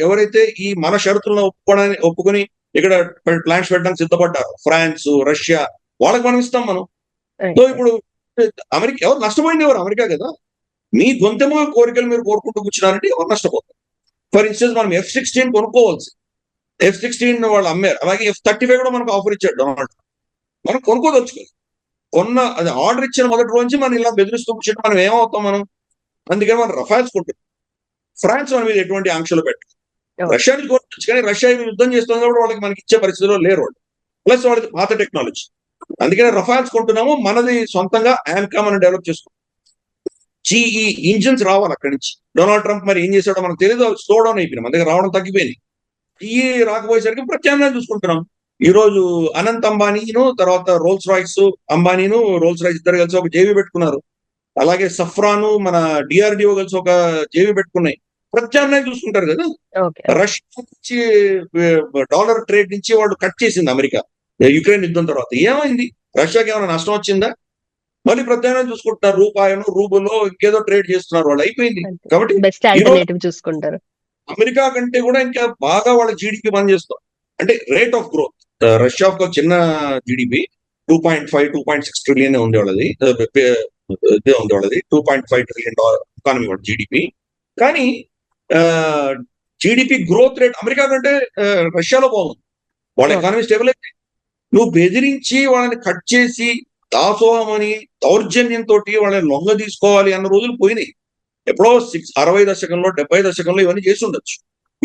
ఎవరైతే ఈ మన షరతులను ఒప్పుకొని ఇక్కడ ప్లాంట్స్ పెట్టడానికి సిద్ధపడ్డారు, ఫ్రాన్స్, రష్యా, వాళ్ళకి మనం ఇస్తాం మనం. సో ఇప్పుడు అమెరికా ఎవరు నష్టపోయింది? ఎవరు? అమెరికా కదా. మీ గొంతెమ్మ కోరికలు మీరు కోరుకుంటూ కూర్చున్నారంటే ఎవరు నష్టపోతారు? ఫర్ ఇన్స్టెన్స్ మనం F-16 కొనుక్కోవాల్సి, F-16 వాళ్ళు అమ్మారు. అలాగే F-35 కూడా మనకు ఆఫర్ ఇచ్చాడు డొనాల్డ్. మనం కొనుక్కోదలుచుకోవాలి. అది ఆర్డర్ ఇచ్చిన మొదటి రోజు మనం ఇలా బెదిరిస్తూ కూర్చుంటే మనం ఏమవుతాం మనం? అందుకని మనం రఫాల్స్ కొంటున్నాం. ఫ్రాన్స్ మన మీద ఎటువంటి ఆంక్షలు పెట్టారు. రష్యా నుంచి కొనవచ్చు, కానీ రష్యా యుద్ధం చేస్తుంది కూడా వాళ్ళకి మనకి ఇచ్చే పరిస్థితిలో లేరు వాళ్ళు. ప్లస్ వాళ్ళకి పాత టెక్నాలజీ. అందుకని రఫాల్స్ కొంటున్నాము. మనది సొంతంగా యాంకా మనం డెవలప్ చేసుకుంటాం. GE ఇంజిన్స్ రావాలి అక్కడి నుంచి. డొనాల్డ్ ట్రంప్ మరి ఏం చేశాడో మనకు తెలియదు, స్లో డౌన్ అయిపోయినాయి, మన దగ్గర రావడం తగ్గిపోయింది. GE రాకపోయేసరికి ప్రత్యామ్నాయం చూసుకుంటున్నాం. ఈ రోజు అనంత్ అంబానీను, తర్వాత రోల్స్ రాయ్స్ అంబానీను, రోల్స్ రాయ్స్ ఇద్దరు కలిసి ఒక జేవీ పెట్టుకున్నారు. అలాగే సఫ్రాను, మన DRDO కలిసి ఒక జేవీ పెట్టుకున్నాయి. ప్రత్యామ్నాయం చూసుకుంటారు కదా. రష్యా నుంచి డాలర్ ట్రేడ్ నుంచి వాళ్ళు కట్ చేసింది అమెరికా యుక్రెయిన్ యుద్ధం తర్వాత. ఏమైంది? రష్యాకి ఏమైనా నష్టం వచ్చిందా? మళ్ళీ ప్రత్యామ్నాయం చూసుకుంటున్నారు. రూపాయను, రూబులో ఇంకేదో ట్రేడ్ చేస్తున్నారు వాళ్ళు. అయిపోయింది. కాబట్టి చూసుకుంటారు. అమెరికా కంటే కూడా ఇంకా బాగా వాళ్ళ జీడిపి పనిచేస్తారు. అంటే రేట్ ఆఫ్ గ్రోత్. రష్యా ఒక చిన్న జీడిపి 2.5-2.6 ట్రిలియన్ ఉంది వాళ్ళది. ఇదే ఉంది వాళ్ళది, $2.5 ట్రిలియన్ ఎకానమీ వాళ్ళ జీడిపి. కానీ జీడిపి గ్రోత్ రేట్ అమెరికా కంటే రష్యాలో బాగుంది. వాళ్ళ ఎకానమీ స్టేబుల్ అయితే. నువ్వు బెదిరించి వాళ్ళని కట్ చేసి దాసోహమని దౌర్జన్యంతో వాళ్ళని లొంగ తీసుకోవాలి అన్న రోజులు పోయినాయి. ఎప్పుడో 60 దశకంలో 70 దశకంలో ఇవన్నీ చేసి ఉండొచ్చు.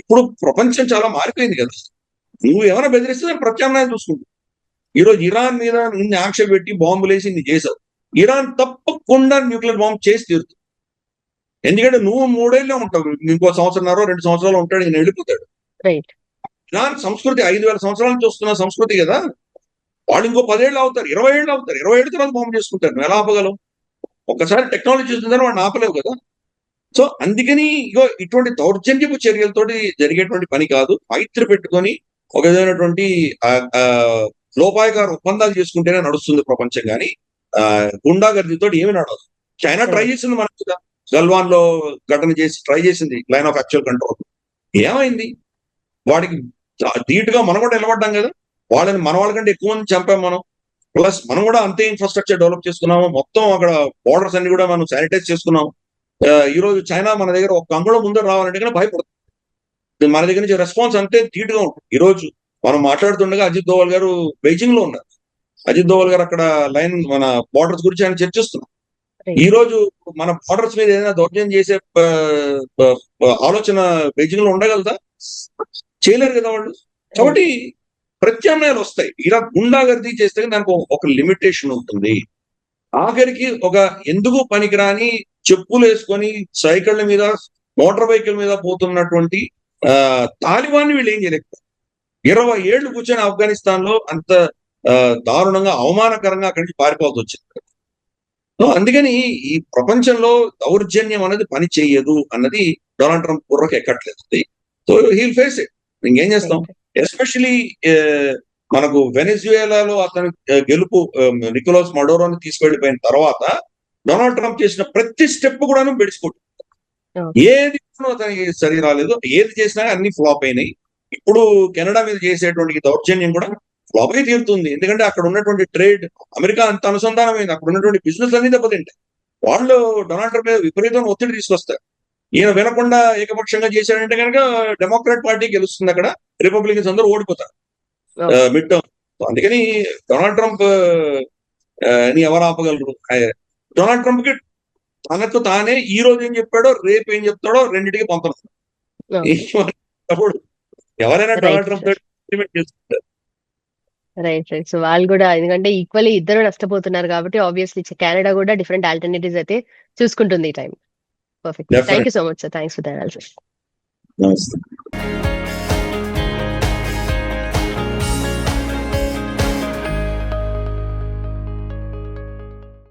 ఇప్పుడు ప్రపంచం చాలా మారిపోయింది కదా. నువ్వు ఏమైనా బెదిరిస్తే దాన్ని ప్రత్యామ్నాయం చూసుకుంటావు. ఈరోజు ఇరాన్ మీద నిన్ను ఆంక్ష పెట్టి బాంబులు వేసి నీ చేశావు. ఇరాన్ తప్పకుండా న్యూక్లియర్ బాంబు చేసి తీరుతుంది. ఎందుకంటే నువ్వు 3 ఏళ్ళే ఉంటావు, ఇంకో 1-2 సంవత్సరాలు ఉంటాడు, నేను వెళ్ళిపోతాడు. ఇరాన్ సంస్కృతి 5,000 సంవత్సరాల నుంచి వస్తున్న సంస్కృతి కదా. వాళ్ళు ఇంకో 10 ఏళ్ళు అవుతారు, 20 ఏళ్ళు అవుతారు. 20 ఏళ్ళ తర్వాత బాంబు చేసుకుంటారు. నువ్వు ఎలా ఆపగలవు? ఒక్కసారి టెక్నాలజీ వచ్చిందని వాడిని ఆపలేవు కదా. సో అందుకని ఇటువంటి దౌర్జన్యపు చర్యలతోటి జరిగేటువంటి పని కాదు. మైత్రి పెట్టుకొని ఒక విధమైనటువంటి లోపాయకార ఒప్పందాలు చేసుకుంటేనే నడుస్తుంది ప్రపంచం. కానీ గుండాగర్దితో ఏమి నడవదు. చైనా ట్రై చేసింది మన మీద, గల్వాన్ లో ఘటన చేసి ట్రై చేసింది లైన్ ఆఫ్ యాక్చువల్ కంట్రోల్. ఏమైంది? వాడికి ధీటుగా మనం కూడా నిలబడ్డాం కదా. వాళ్ళని మన వాళ్ళకంటే ఎక్కువ మంది చంపాం మనం. ప్లస్ మనం కూడా అంతే ఇన్ఫ్రాస్ట్రక్చర్ డెవలప్ చేసుకున్నాము. మొత్తం అక్కడ బోర్డర్స్ అన్ని కూడా మనం శానిటైజ్ చేసుకున్నాం. ఈ రోజు చైనా మన దగ్గర ఒక అంగుళం ముందర రావాలంటే కానీ భయపడుతుంది. మన దగ్గర నుంచి రెస్పాన్స్ అంతే ధీటుగా ఉంటుంది. ఈ రోజు మనం మాట్లాడుతుండగా అజిత్ దోవల్ గారు బెయిజింగ్ లో ఉన్నారు. అజిత్ దోవల్ గారు అక్కడ లైన్ మన బార్డర్స్ గురించి ఆయన చర్చిస్తున్నారు. Right. ఈ రోజు మన బార్డర్స్ మీద ఏదైనా దౌర్జన్యం చేసే ఆలోచన బీజింగ్ లో ఉండగలదా? చేయలేరు కదా వాళ్ళు. కాబట్టి ప్రత్యామ్నాయాలు వస్తాయి. ఇలా గుండాగర్దీ చేస్తే దానికి ఒక లిమిటేషన్ ఉంటుంది. ఆఖరికి ఒక ఎందుకు పనికిరాని చెప్పులు వేసుకొని సైకిళ్ళ మీద, మోటార్ వెహికల్ మీద పోతున్నటువంటి తాలిబాన్ని వీళ్ళు ఏం చేయలేకపోయారు. 20 ఏళ్లు కూర్చొని ఆఫ్ఘనిస్తాన్ లో అంత దారుణంగా అవమానకరంగా అక్కడి నుంచి పారిపోవాల్సి వచ్చింది. సో అందుకని ఈ ప్రపంచంలో దౌర్జన్యం అనేది పని చేయదు అన్నది డొనాల్డ్ ట్రంప్ బుర్రకు ఎక్కట్లేదు. So he'll face it. ఇంకేం చేస్తాం? ఎస్పెషలీ మనకు వెనిజుయేలాలో అతని గెలుపు నికోలాస్ మడోరోని తీసుకెళ్లిపోయిన తర్వాత డొనాల్డ్ ట్రంప్ చేసిన ప్రతి స్టెప్ కూడాను బెడిసిపోతుంది. ఏది అతనికి సరి రాలేదు, ఏది చేసినా అన్ని ఫ్లాప్ అయినాయి. ఇప్పుడు కెనడా మీద చేసేటువంటి దౌర్జన్యం కూడా ఫ్లాప్ అయి తీరుతుంది. ఎందుకంటే అక్కడ ఉన్నటువంటి ట్రేడ్, అమెరికా అంత అనుసంధానమైంది, అక్కడ ఉన్నటువంటి బిజినెస్ అన్ని దెబ్బతింటాయి. వాళ్ళు డొనాల్డ్ ట్రంప్ మీద విపరీతమైన ఒత్తిడి తీసుకొస్తారు. ఈయన వినకుండా ఏకపక్షంగా చేశాడంటే కనుక డెమోక్రాట్ పార్టీ గెలుస్తుంది, అక్కడ రిపబ్లికన్స్ అందరూ ఓడిపోతారు మిడ్ టర్మ్. అందుకని డొనాల్డ్ ట్రంప్ ని ఎవరు ఆపగలరు? డొనాల్డ్ ట్రంప్ కి తనకు తానే ఈ రోజు ఏం చెప్పాడో రేపు ఏం చెప్తాడో రెండింటికి పంపను. అప్పుడు ఎవరైనా డొనాల్డ్ ట్రంప్ చేసుకుంటారు. రైట్. సో వాళ్ళు కూడా, ఎందుకంటే ఈక్వల్లీ ఇద్దరు నష్టపోతున్నారు కాబట్టి ఆబ్వియస్లీ కెనడా కూడా డిఫరెంట్ ఆల్టర్నేటివ్స్ అయితే చూసుకుంటుంది ఈ time. Perfect. Thank you so much sir. Thanks for the analysis. నమస్తే.